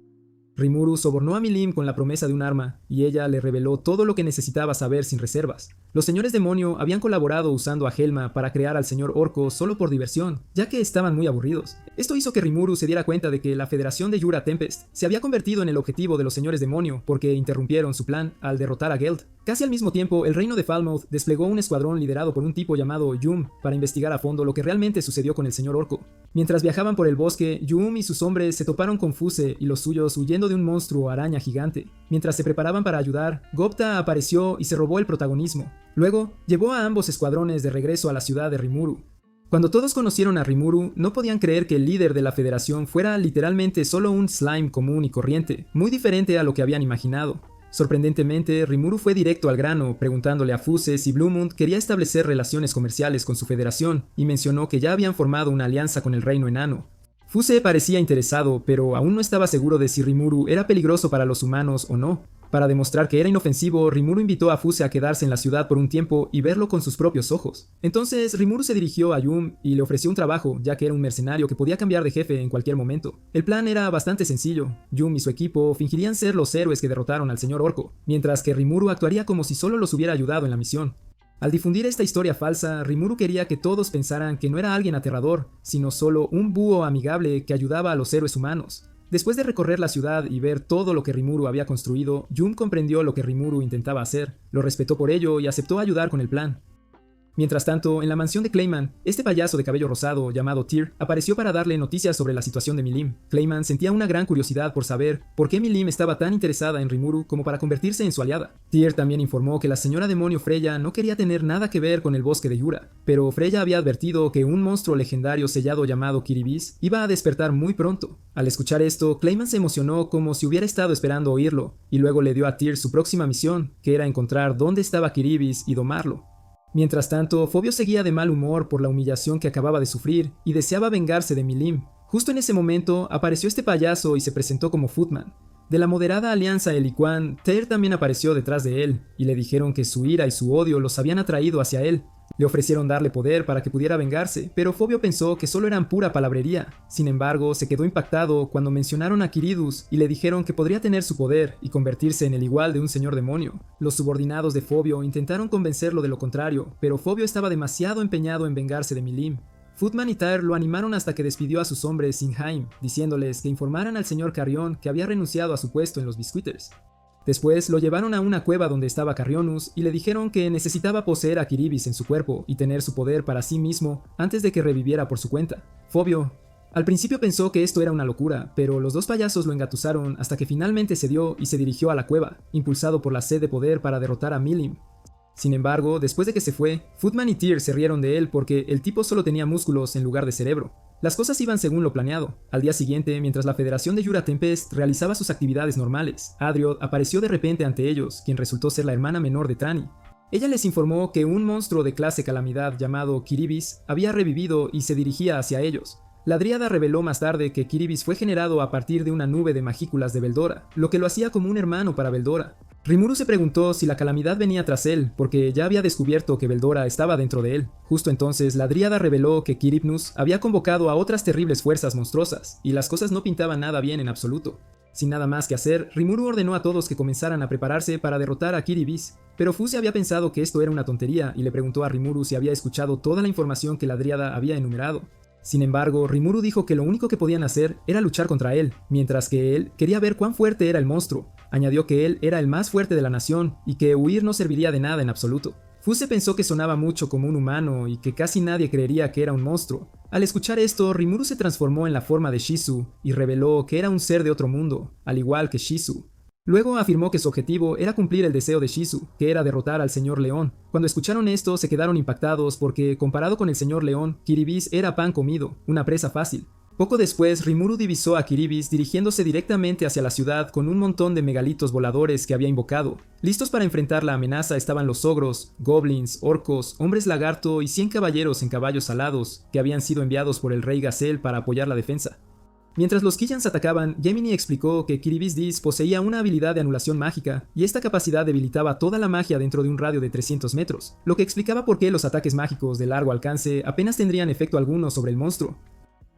Rimuru sobornó a Milim con la promesa de un arma, y ella le reveló todo lo que necesitaba saber sin reservas. Los señores demonio habían colaborado usando a Helma para crear al señor Orco solo por diversión, ya que estaban muy aburridos. Esto hizo que Rimuru se diera cuenta de que la Federación de Jura Tempest se había convertido en el objetivo de los señores demonio porque interrumpieron su plan al derrotar a Geld. Casi al mismo tiempo, el reino de Falmouth desplegó un escuadrón liderado por un tipo llamado Yum para investigar a fondo lo que realmente sucedió con el señor Orco. Mientras viajaban por el bosque, Yum y sus hombres se toparon con Fuse y los suyos huyendo de un monstruo araña gigante. Mientras se preparaban para ayudar, Gopta apareció y se robó el protagonismo. Luego, llevó a ambos escuadrones de regreso a la ciudad de Rimuru. Cuando todos conocieron a Rimuru, no podían creer que el líder de la federación fuera literalmente solo un slime común y corriente, muy diferente a lo que habían imaginado. Sorprendentemente, Rimuru fue directo al grano, preguntándole a Fuse si Bluemund quería establecer relaciones comerciales con su federación, y mencionó que ya habían formado una alianza con el reino enano. Fuse parecía interesado, pero aún no estaba seguro de si Rimuru era peligroso para los humanos o no. Para demostrar que era inofensivo, Rimuru invitó a Fuse a quedarse en la ciudad por un tiempo y verlo con sus propios ojos. Entonces Rimuru se dirigió a Yum y le ofreció un trabajo, ya que era un mercenario que podía cambiar de jefe en cualquier momento. El plan era bastante sencillo. Yum y su equipo fingirían ser los héroes que derrotaron al señor Orco, mientras que Rimuru actuaría como si solo los hubiera ayudado en la misión. Al difundir esta historia falsa, Rimuru quería que todos pensaran que no era alguien aterrador, sino solo un búho amigable que ayudaba a los héroes humanos. Después de recorrer la ciudad y ver todo lo que Rimuru había construido, Yum comprendió lo que Rimuru intentaba hacer, lo respetó por ello y aceptó ayudar con el plan. Mientras tanto, en la mansión de Clayman, este payaso de cabello rosado llamado Tyr apareció para darle noticias sobre la situación de Milim. Clayman sentía una gran curiosidad por saber por qué Milim estaba tan interesada en Rimuru como para convertirse en su aliada. Tyr también informó que la señora demonio Freya no quería tener nada que ver con el bosque de Yura, pero Freya había advertido que un monstruo legendario sellado llamado Kiribis iba a despertar muy pronto. Al escuchar esto, Clayman se emocionó como si hubiera estado esperando oírlo, y luego le dio a Tyr su próxima misión, que era encontrar dónde estaba Kiribis y domarlo. Mientras tanto, Fobio seguía de mal humor por la humillación que acababa de sufrir y deseaba vengarse de Milim. Justo en ese momento, apareció este payaso y se presentó como Footman. De la moderada alianza Eliquan, Tyr también apareció detrás de él, y le dijeron que su ira y su odio los habían atraído hacia él. Le ofrecieron darle poder para que pudiera vengarse, pero Fobio pensó que solo eran pura palabrería. Sin embargo, se quedó impactado cuando mencionaron a Kiridus y le dijeron que podría tener su poder y convertirse en el igual de un señor demonio. Los subordinados de Fobio intentaron convencerlo de lo contrario, pero Fobio estaba demasiado empeñado en vengarse de Milim. Footman y Tyr lo animaron hasta que despidió a sus hombres Sinheim, diciéndoles que informaran al señor Carrion que había renunciado a su puesto en los Biscuiters. Después lo llevaron a una cueva donde estaba Carrionus y le dijeron que necesitaba poseer a Kiribis en su cuerpo y tener su poder para sí mismo antes de que reviviera por su cuenta. Fobio al principio pensó que esto era una locura, pero los dos payasos lo engatusaron hasta que finalmente cedió y se dirigió a la cueva, impulsado por la sed de poder para derrotar a Milim. Sin embargo, después de que se fue, Footman y Tyr se rieron de él porque el tipo solo tenía músculos en lugar de cerebro. Las cosas iban según lo planeado. Al día siguiente, mientras la Federación de Jura Tempest realizaba sus actividades normales, Adriod apareció de repente ante ellos, quien resultó ser la hermana menor de Trani. Ella les informó que un monstruo de clase calamidad llamado Kiribis había revivido y se dirigía hacia ellos. La dríada reveló más tarde que Kiribis fue generado a partir de una nube de magículas de Veldora, lo que lo hacía como un hermano para Veldora. Rimuru se preguntó si la calamidad venía tras él, porque ya había descubierto que Veldora estaba dentro de él. Justo entonces, la dríada reveló que Kiribnus había convocado a otras terribles fuerzas monstruosas, y las cosas no pintaban nada bien en absoluto. Sin nada más que hacer, Rimuru ordenó a todos que comenzaran a prepararse para derrotar a Kiribis, pero Fuse había pensado que esto era una tontería y le preguntó a Rimuru si había escuchado toda la información que la dríada había enumerado. Sin embargo, Rimuru dijo que lo único que podían hacer era luchar contra él, mientras que él quería ver cuán fuerte era el monstruo. Añadió que él era el más fuerte de la nación y que huir no serviría de nada en absoluto. Fuse pensó que sonaba mucho como un humano y que casi nadie creería que era un monstruo. Al escuchar esto, Rimuru se transformó en la forma de Shizu y reveló que era un ser de otro mundo, al igual que Shizu. Luego afirmó que su objetivo era cumplir el deseo de Shizu, que era derrotar al Señor León. Cuando escucharon esto, se quedaron impactados porque, comparado con el Señor León, Kiribis era pan comido, una presa fácil. Poco después, Rimuru divisó a Kiribis dirigiéndose directamente hacia la ciudad con un montón de megalitos voladores que había invocado. Listos para enfrentar la amenaza estaban los ogros, goblins, orcos, hombres lagarto y 100 caballeros en caballos alados, que habían sido enviados por el rey Gazelle para apoyar la defensa. Mientras los Killans atacaban, Gemini explicó que Kiribis Dis poseía una habilidad de anulación mágica, y esta capacidad debilitaba toda la magia dentro de un radio de 300 metros, lo que explicaba por qué los ataques mágicos de largo alcance apenas tendrían efecto alguno sobre el monstruo.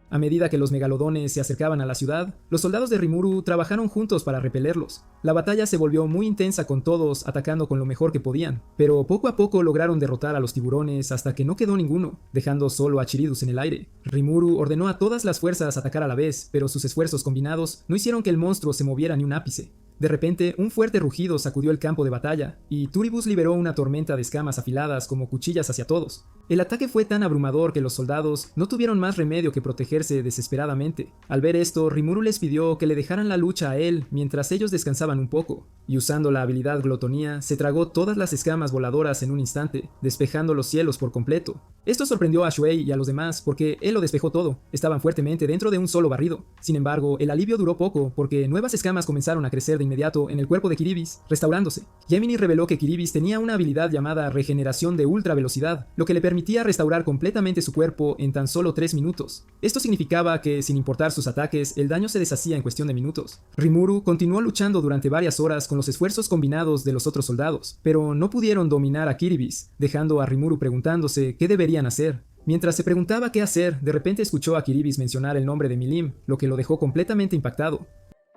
A medida que los megalodones se acercaban a la ciudad, los soldados de Rimuru trabajaron juntos para repelerlos. La batalla se volvió muy intensa con todos atacando con lo mejor que podían, pero poco a poco lograron derrotar a los tiburones hasta que no quedó ninguno, dejando solo a Chiridus en el aire. Rimuru ordenó a todas las fuerzas atacar a la vez, pero sus esfuerzos combinados no hicieron que el monstruo se moviera ni un ápice. De repente, un fuerte rugido sacudió el campo de batalla, y Turibus liberó una tormenta de escamas afiladas como cuchillas hacia todos. El ataque fue tan abrumador que los soldados no tuvieron más remedio que protegerse desesperadamente. Al ver esto, Rimuru les pidió que le dejaran la lucha a él mientras ellos descansaban un poco, y usando la habilidad glotonía, se tragó todas las escamas voladoras en un instante, despejando los cielos por completo. Esto sorprendió a Shuei y a los demás porque él lo despejó todo, estaban fuertemente dentro de un solo barrido. Sin embargo, el alivio duró poco porque nuevas escamas comenzaron a crecer de inmediato en el cuerpo de Kiribis, restaurándose. Gemini reveló que Kiribis tenía una habilidad llamada regeneración de ultra velocidad, lo que le permitía restaurar completamente su cuerpo en tan solo 3 minutos. Esto significaba que, sin importar sus ataques, el daño se deshacía en cuestión de minutos. Rimuru continuó luchando durante varias horas con los esfuerzos combinados de los otros soldados, pero no pudieron dominar a Kiribis, dejando a Rimuru preguntándose qué deberían hacer. Mientras se preguntaba qué hacer, de repente escuchó a Kiribis mencionar el nombre de Milim, lo que lo dejó completamente impactado.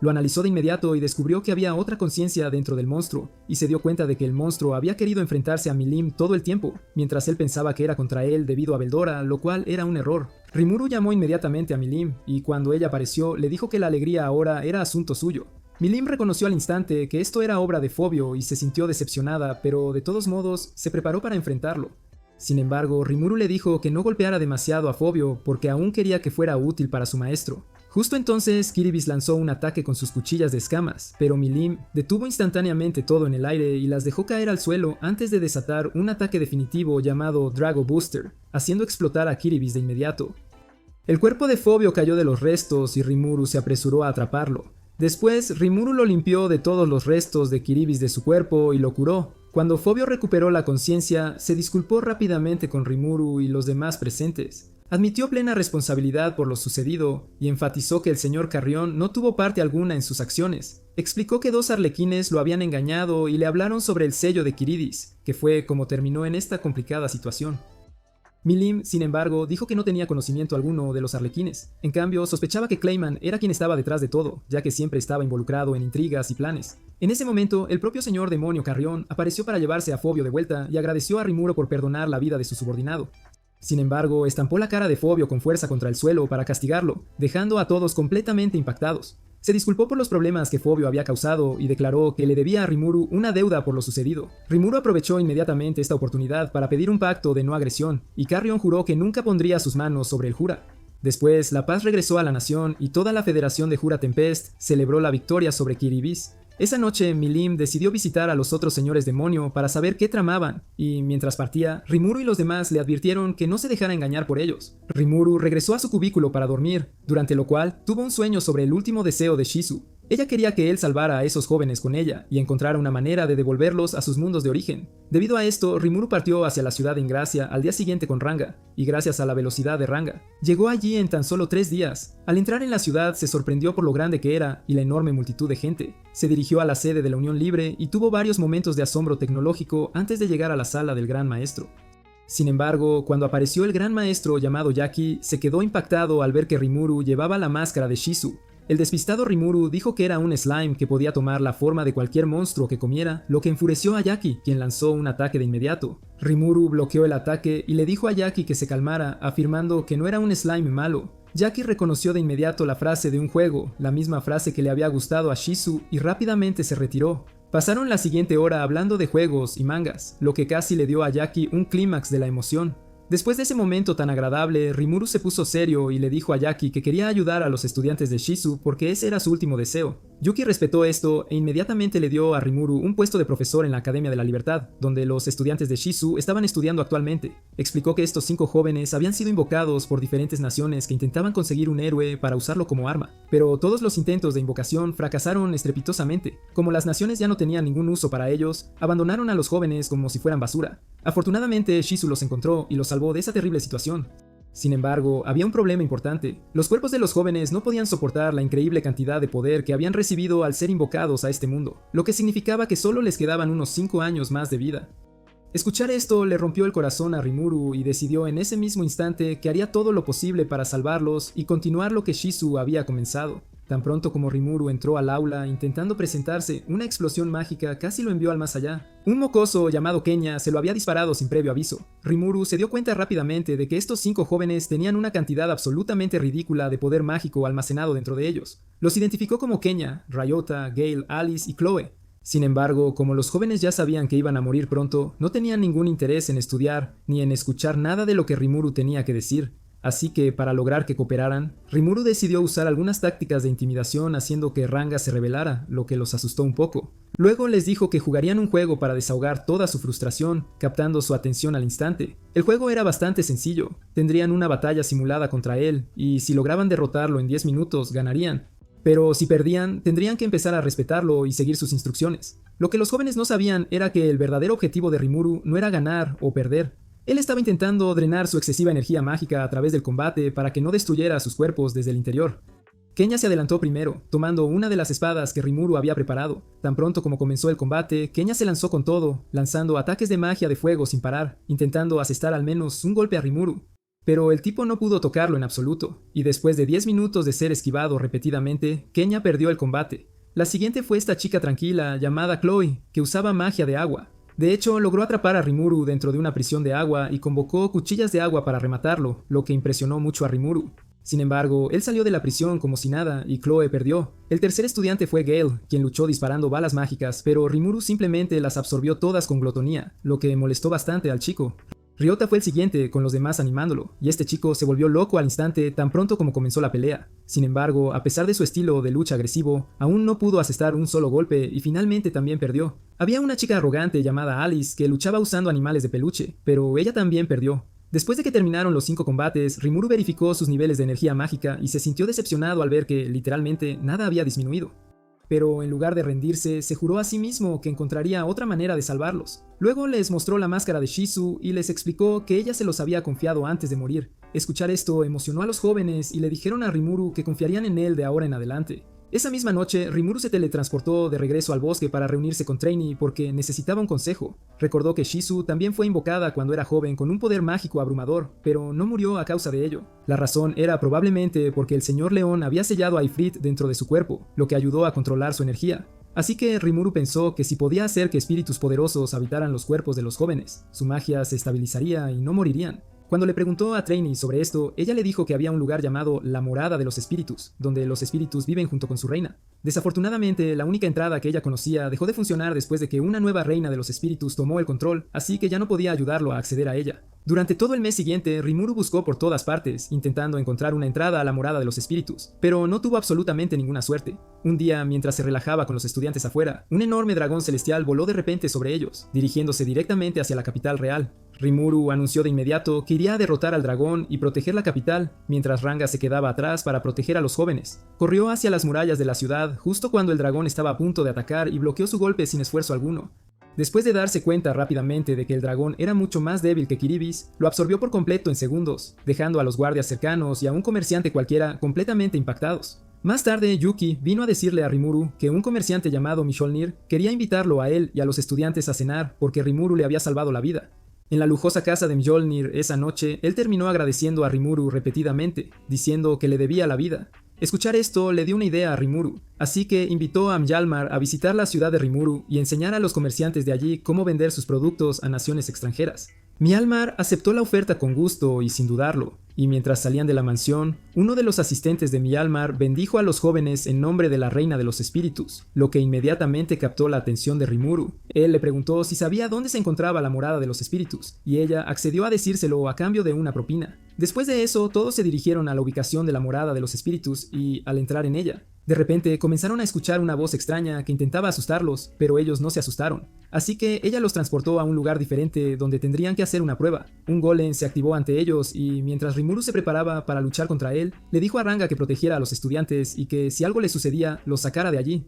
Lo analizó de inmediato y descubrió que había otra conciencia dentro del monstruo, y se dio cuenta de que el monstruo había querido enfrentarse a Milim todo el tiempo, mientras él pensaba que era contra él debido a Veldora, lo cual era un error. Rimuru llamó inmediatamente a Milim, y cuando ella apareció, le dijo que la alegría ahora era asunto suyo. Milim reconoció al instante que esto era obra de Fobio y se sintió decepcionada, pero de todos modos, se preparó para enfrentarlo. Sin embargo, Rimuru le dijo que no golpeara demasiado a Fobio porque aún quería que fuera útil para su maestro. Justo entonces, Kiribis lanzó un ataque con sus cuchillas de escamas, pero Milim detuvo instantáneamente todo en el aire y las dejó caer al suelo antes de desatar un ataque definitivo llamado Drago Booster, haciendo explotar a Kiribis de inmediato. El cuerpo de Fobio cayó de los restos y Rimuru se apresuró a atraparlo. Después, Rimuru lo limpió de todos los restos de Kiribis de su cuerpo y lo curó. Cuando Fobio recuperó la conciencia, se disculpó rápidamente con Rimuru y los demás presentes. Admitió plena responsabilidad por lo sucedido y enfatizó que el señor Carrión no tuvo parte alguna en sus acciones. Explicó que dos arlequines lo habían engañado y le hablaron sobre el sello de Kiridis, que fue como terminó en esta complicada situación. Milim, sin embargo, dijo que no tenía conocimiento alguno de los arlequines. En cambio, sospechaba que Clayman era quien estaba detrás de todo, ya que siempre estaba involucrado en intrigas y planes. En ese momento, el propio señor demonio Carrión apareció para llevarse a Fobio de vuelta y agradeció a Rimuru por perdonar la vida de su subordinado. Sin embargo, estampó la cara de Fobio con fuerza contra el suelo para castigarlo, dejando a todos completamente impactados. Se disculpó por los problemas que Fobio había causado y declaró que le debía a Rimuru una deuda por lo sucedido. Rimuru aprovechó inmediatamente esta oportunidad para pedir un pacto de no agresión, y Carrion juró que nunca pondría sus manos sobre el Jura. Después, la paz regresó a la nación y toda la Federación de Jura Tempest celebró la victoria sobre Kiribis. Esa noche, Milim decidió visitar a los otros señores demonio para saber qué tramaban, y mientras partía, Rimuru y los demás le advirtieron que no se dejara engañar por ellos. Rimuru regresó a su cubículo para dormir, durante lo cual tuvo un sueño sobre el último deseo de Shizu. Ella quería que él salvara a esos jóvenes con ella y encontrara una manera de devolverlos a sus mundos de origen. Debido a esto, Rimuru partió hacia la ciudad de Ingracia al día siguiente con Ranga, y gracias a la velocidad de Ranga, llegó allí en tan solo 3 días. Al entrar en la ciudad se sorprendió por lo grande que era y la enorme multitud de gente. Se dirigió a la sede de la Unión Libre y tuvo varios momentos de asombro tecnológico antes de llegar a la sala del Gran Maestro. Sin embargo, cuando apareció el Gran Maestro llamado Yaki, se quedó impactado al ver que Rimuru llevaba la máscara de Shizu. El despistado Rimuru dijo que era un slime que podía tomar la forma de cualquier monstruo que comiera, lo que enfureció a Yaki, quien lanzó un ataque de inmediato. Rimuru bloqueó el ataque y le dijo a Yaki que se calmara, afirmando que no era un slime malo. Yaki reconoció de inmediato la frase de un juego, la misma frase que le había gustado a Shizu, y rápidamente se retiró. Pasaron la siguiente hora hablando de juegos y mangas, lo que casi le dio a Yaki un clímax de la emoción. Después de ese momento tan agradable, Rimuru se puso serio y le dijo a Yaki que quería ayudar a los estudiantes de Shizu porque ese era su último deseo. Yuki respetó esto e inmediatamente le dio a Rimuru un puesto de profesor en la Academia de la Libertad, donde los estudiantes de Shizu estaban estudiando actualmente. Explicó que estos 5 jóvenes habían sido invocados por diferentes naciones que intentaban conseguir un héroe para usarlo como arma, pero todos los intentos de invocación fracasaron estrepitosamente. Como las naciones ya no tenían ningún uso para ellos, abandonaron a los jóvenes como si fueran basura. Afortunadamente, Shizu los encontró y los salvó de esa terrible situación. Sin embargo, había un problema importante. Los cuerpos de los jóvenes no podían soportar la increíble cantidad de poder que habían recibido al ser invocados a este mundo, lo que significaba que solo les quedaban unos 5 años más de vida. Escuchar esto le rompió el corazón a Rimuru y decidió en ese mismo instante que haría todo lo posible para salvarlos y continuar lo que Shizu había comenzado. Tan pronto como Rimuru entró al aula intentando presentarse, una explosión mágica casi lo envió al más allá. Un mocoso llamado Kenya se lo había disparado sin previo aviso. Rimuru se dio cuenta rápidamente de que estos 5 jóvenes tenían una cantidad absolutamente ridícula de poder mágico almacenado dentro de ellos. Los identificó como Kenya, Ryota, Gale, Alice y Chloe. Sin embargo, como los jóvenes ya sabían que iban a morir pronto, no tenían ningún interés en estudiar ni en escuchar nada de lo que Rimuru tenía que decir. Así que, para lograr que cooperaran, Rimuru decidió usar algunas tácticas de intimidación haciendo que Ranga se rebelara, lo que los asustó un poco. Luego les dijo que jugarían un juego para desahogar toda su frustración, captando su atención al instante. El juego era bastante sencillo, tendrían una batalla simulada contra él, y si lograban derrotarlo en 10 minutos, ganarían. Pero si perdían, tendrían que empezar a respetarlo y seguir sus instrucciones. Lo que los jóvenes no sabían era que el verdadero objetivo de Rimuru no era ganar o perder. Él estaba intentando drenar su excesiva energía mágica a través del combate para que no destruyera sus cuerpos desde el interior. Kenya se adelantó primero, tomando una de las espadas que Rimuru había preparado. Tan pronto como comenzó el combate, Kenya se lanzó con todo, lanzando ataques de magia de fuego sin parar, intentando asestar al menos un golpe a Rimuru. Pero el tipo no pudo tocarlo en absoluto, y después de 10 minutos de ser esquivado repetidamente, Kenya perdió el combate. La siguiente fue esta chica tranquila llamada Chloe, que usaba magia de agua. De hecho, logró atrapar a Rimuru dentro de una prisión de agua y convocó cuchillas de agua para rematarlo, lo que impresionó mucho a Rimuru. Sin embargo, él salió de la prisión como si nada y Chloe perdió. El tercer estudiante fue Gale, quien luchó disparando balas mágicas, pero Rimuru simplemente las absorbió todas con glotonía, lo que molestó bastante al chico. Ryota fue el siguiente, con los demás animándolo, y este chico se volvió loco al instante tan pronto como comenzó la pelea. Sin embargo, a pesar de su estilo de lucha agresivo, aún no pudo asestar un solo golpe y finalmente también perdió. Había una chica arrogante llamada Alice que luchaba usando animales de peluche, pero ella también perdió. Después de que terminaron los 5 combates, Rimuru verificó sus niveles de energía mágica y se sintió decepcionado al ver que, literalmente, nada había disminuido. Pero en lugar de rendirse, se juró a sí mismo que encontraría otra manera de salvarlos. Luego les mostró la máscara de Shizu y les explicó que ella se los había confiado antes de morir. Escuchar esto emocionó a los jóvenes y le dijeron a Rimuru que confiarían en él de ahora en adelante. Esa misma noche, Rimuru se teletransportó de regreso al bosque para reunirse con Trainy porque necesitaba un consejo. Recordó que Shizu también fue invocada cuando era joven con un poder mágico abrumador, pero no murió a causa de ello. La razón era probablemente porque el señor león había sellado a Ifrit dentro de su cuerpo, lo que ayudó a controlar su energía. Así que Rimuru pensó que si podía hacer que espíritus poderosos habitaran los cuerpos de los jóvenes, su magia se estabilizaría y no morirían. Cuando le preguntó a Trainy sobre esto, ella le dijo que había un lugar llamado la Morada de los Espíritus, donde los espíritus viven junto con su reina. Desafortunadamente, la única entrada que ella conocía dejó de funcionar después de que una nueva reina de los espíritus tomó el control, así que ya no podía ayudarlo a acceder a ella. Durante todo el mes siguiente, Rimuru buscó por todas partes, intentando encontrar una entrada a la Morada de los Espíritus, pero no tuvo absolutamente ninguna suerte. Un día, mientras se relajaba con los estudiantes afuera, un enorme dragón celestial voló de repente sobre ellos, dirigiéndose directamente hacia la capital real. Rimuru anunció de inmediato que iría a derrotar al dragón y proteger la capital, mientras Ranga se quedaba atrás para proteger a los jóvenes. Corrió hacia las murallas de la ciudad justo cuando el dragón estaba a punto de atacar y bloqueó su golpe sin esfuerzo alguno. Después de darse cuenta rápidamente de que el dragón era mucho más débil que Kiribis, lo absorbió por completo en segundos, dejando a los guardias cercanos y a un comerciante cualquiera completamente impactados. Más tarde, Yuki vino a decirle a Rimuru que un comerciante llamado Mjolnir quería invitarlo a él y a los estudiantes a cenar porque Rimuru le había salvado la vida. En la lujosa casa de Mjolnir esa noche, él terminó agradeciendo a Rimuru repetidamente, diciendo que le debía la vida. Escuchar esto le dio una idea a Rimuru, así que invitó a Mjalmar a visitar la ciudad de Rimuru y enseñar a los comerciantes de allí cómo vender sus productos a naciones extranjeras. Mjalmar aceptó la oferta con gusto y sin dudarlo, y mientras salían de la mansión, uno de los asistentes de Mjalmar bendijo a los jóvenes en nombre de la reina de los espíritus, lo que inmediatamente captó la atención de Rimuru. Él le preguntó si sabía dónde se encontraba la morada de los espíritus, y ella accedió a decírselo a cambio de una propina. Después de eso, todos se dirigieron a la ubicación de la morada de los espíritus y, al entrar en ella, de repente comenzaron a escuchar una voz extraña que intentaba asustarlos, pero ellos no se asustaron. Así que ella los transportó a un lugar diferente donde tendrían que hacer una prueba. Un golem se activó ante ellos y mientras Rimuru se preparaba para luchar contra él, le dijo a Ranga que protegiera a los estudiantes y que si algo le sucedía, los sacara de allí.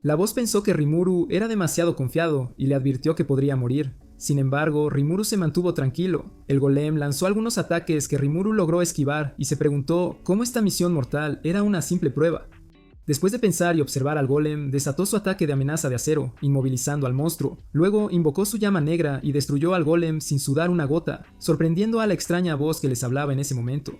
La voz pensó que Rimuru era demasiado confiado y le advirtió que podría morir. Sin embargo, Rimuru se mantuvo tranquilo. El golem lanzó algunos ataques que Rimuru logró esquivar y se preguntó cómo esta misión mortal era una simple prueba. Después de pensar y observar al golem, desató su ataque de amenaza de acero, inmovilizando al monstruo. Luego invocó su llama negra y destruyó al golem sin sudar una gota, sorprendiendo a la extraña voz que les hablaba en ese momento.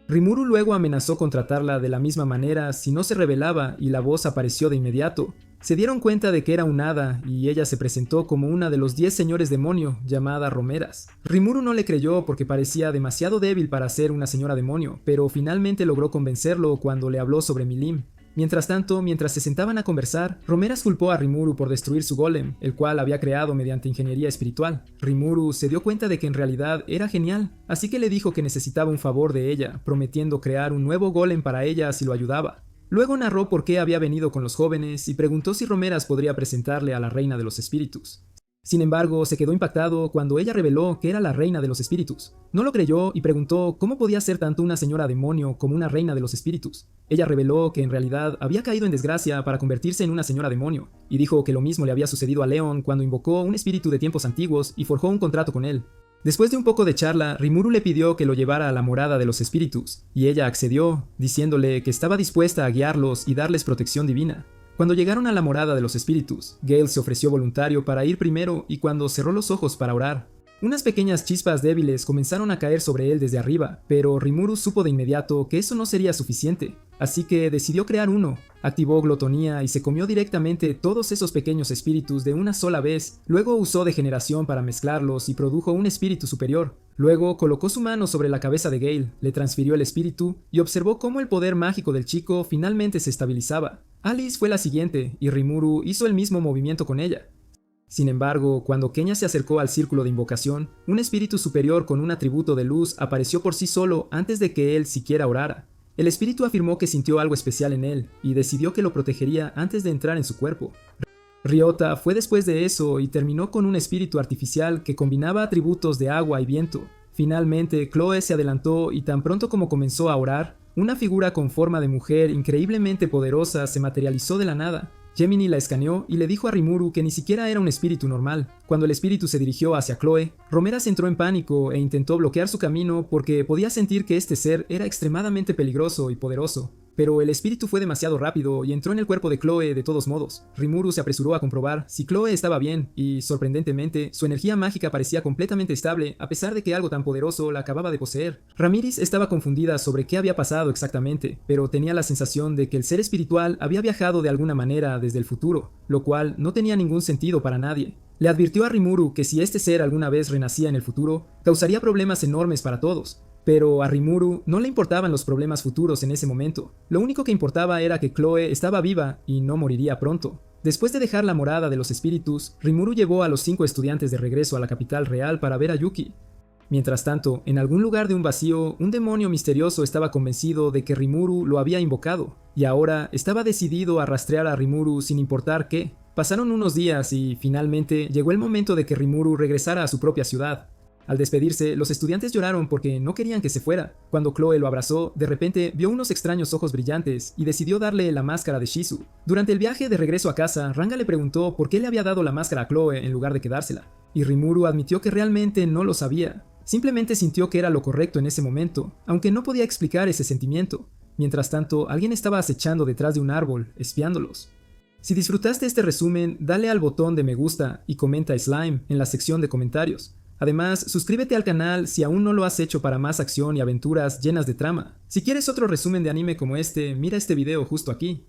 Rimuru luego amenazó con tratarla de la misma manera si no se rebelaba y la voz apareció de inmediato. Se dieron cuenta de que era un hada y ella se presentó como una de los 10 señores demonio llamada Romeras. Rimuru no le creyó porque parecía demasiado débil para ser una señora demonio, pero finalmente logró convencerlo cuando le habló sobre Milim. Mientras tanto, mientras se sentaban a conversar, Romeras culpó a Rimuru por destruir su golem, el cual había creado mediante ingeniería espiritual. Rimuru se dio cuenta de que en realidad era genial, así que le dijo que necesitaba un favor de ella, prometiendo crear un nuevo golem para ella si lo ayudaba. Luego narró por qué había venido con los jóvenes y preguntó si Romeras podría presentarle a la reina de los espíritus. Sin embargo, se quedó impactado cuando ella reveló que era la reina de los espíritus. No lo creyó y preguntó cómo podía ser tanto una señora demonio como una reina de los espíritus. Ella reveló que en realidad había caído en desgracia para convertirse en una señora demonio, y dijo que lo mismo le había sucedido a Leon cuando invocó un espíritu de tiempos antiguos y forjó un contrato con él. Después de un poco de charla, Rimuru le pidió que lo llevara a la morada de los espíritus, y ella accedió, diciéndole que estaba dispuesta a guiarlos y darles protección divina. Cuando llegaron a la morada de los espíritus, Gale se ofreció voluntario para ir primero y cuando cerró los ojos para orar, unas pequeñas chispas débiles comenzaron a caer sobre él desde arriba, pero Rimuru supo de inmediato que eso no sería suficiente, así que decidió crear uno. Activó glotonía y se comió directamente todos esos pequeños espíritus de una sola vez, luego usó degeneración para mezclarlos y produjo un espíritu superior. Luego colocó su mano sobre la cabeza de Gale, le transfirió el espíritu y observó cómo el poder mágico del chico finalmente se estabilizaba. Alice fue la siguiente y Rimuru hizo el mismo movimiento con ella. Sin embargo, cuando Kenya se acercó al círculo de invocación, un espíritu superior con un atributo de luz apareció por sí solo antes de que él siquiera orara. El espíritu afirmó que sintió algo especial en él y decidió que lo protegería antes de entrar en su cuerpo. Ryota fue después de eso y terminó con un espíritu artificial que combinaba atributos de agua y viento. Finalmente, Chloe se adelantó y tan pronto como comenzó a orar, una figura con forma de mujer increíblemente poderosa se materializó de la nada. Gemini la escaneó y le dijo a Rimuru que ni siquiera era un espíritu normal. Cuando el espíritu se dirigió hacia Chloe, Romeras entró en pánico e intentó bloquear su camino porque podía sentir que este ser era extremadamente peligroso y poderoso. Pero el espíritu fue demasiado rápido y entró en el cuerpo de Chloe de todos modos. Rimuru se apresuró a comprobar si Chloe estaba bien y, sorprendentemente, su energía mágica parecía completamente estable a pesar de que algo tan poderoso la acababa de poseer. Ramiris estaba confundida sobre qué había pasado exactamente, pero tenía la sensación de que el ser espiritual había viajado de alguna manera desde el futuro, lo cual no tenía ningún sentido para nadie. Le advirtió a Rimuru que si este ser alguna vez renacía en el futuro, causaría problemas enormes para todos. Pero a Rimuru no le importaban los problemas futuros en ese momento. Lo único que importaba era que Chloe estaba viva y no moriría pronto. Después de dejar la morada de los espíritus, Rimuru llevó a los 5 estudiantes de regreso a la capital real para ver a Yuki. Mientras tanto, en algún lugar de un vacío, un demonio misterioso estaba convencido de que Rimuru lo había invocado, y ahora estaba decidido a rastrear a Rimuru sin importar qué. Pasaron unos días y, finalmente, llegó el momento de que Rimuru regresara a su propia ciudad. Al despedirse, los estudiantes lloraron porque no querían que se fuera. Cuando Chloe lo abrazó, de repente vio unos extraños ojos brillantes y decidió darle la máscara de Shizu. Durante el viaje de regreso a casa, Ranga le preguntó por qué le había dado la máscara a Chloe en lugar de quedársela, y Rimuru admitió que realmente no lo sabía. Simplemente sintió que era lo correcto en ese momento, aunque no podía explicar ese sentimiento. Mientras tanto, alguien estaba acechando detrás de un árbol, espiándolos. Si disfrutaste este resumen, dale al botón de me gusta y comenta Slime en la sección de comentarios. Además, suscríbete al canal si aún no lo has hecho para más acción y aventuras llenas de trama. Si quieres otro resumen de anime como este, mira este video justo aquí.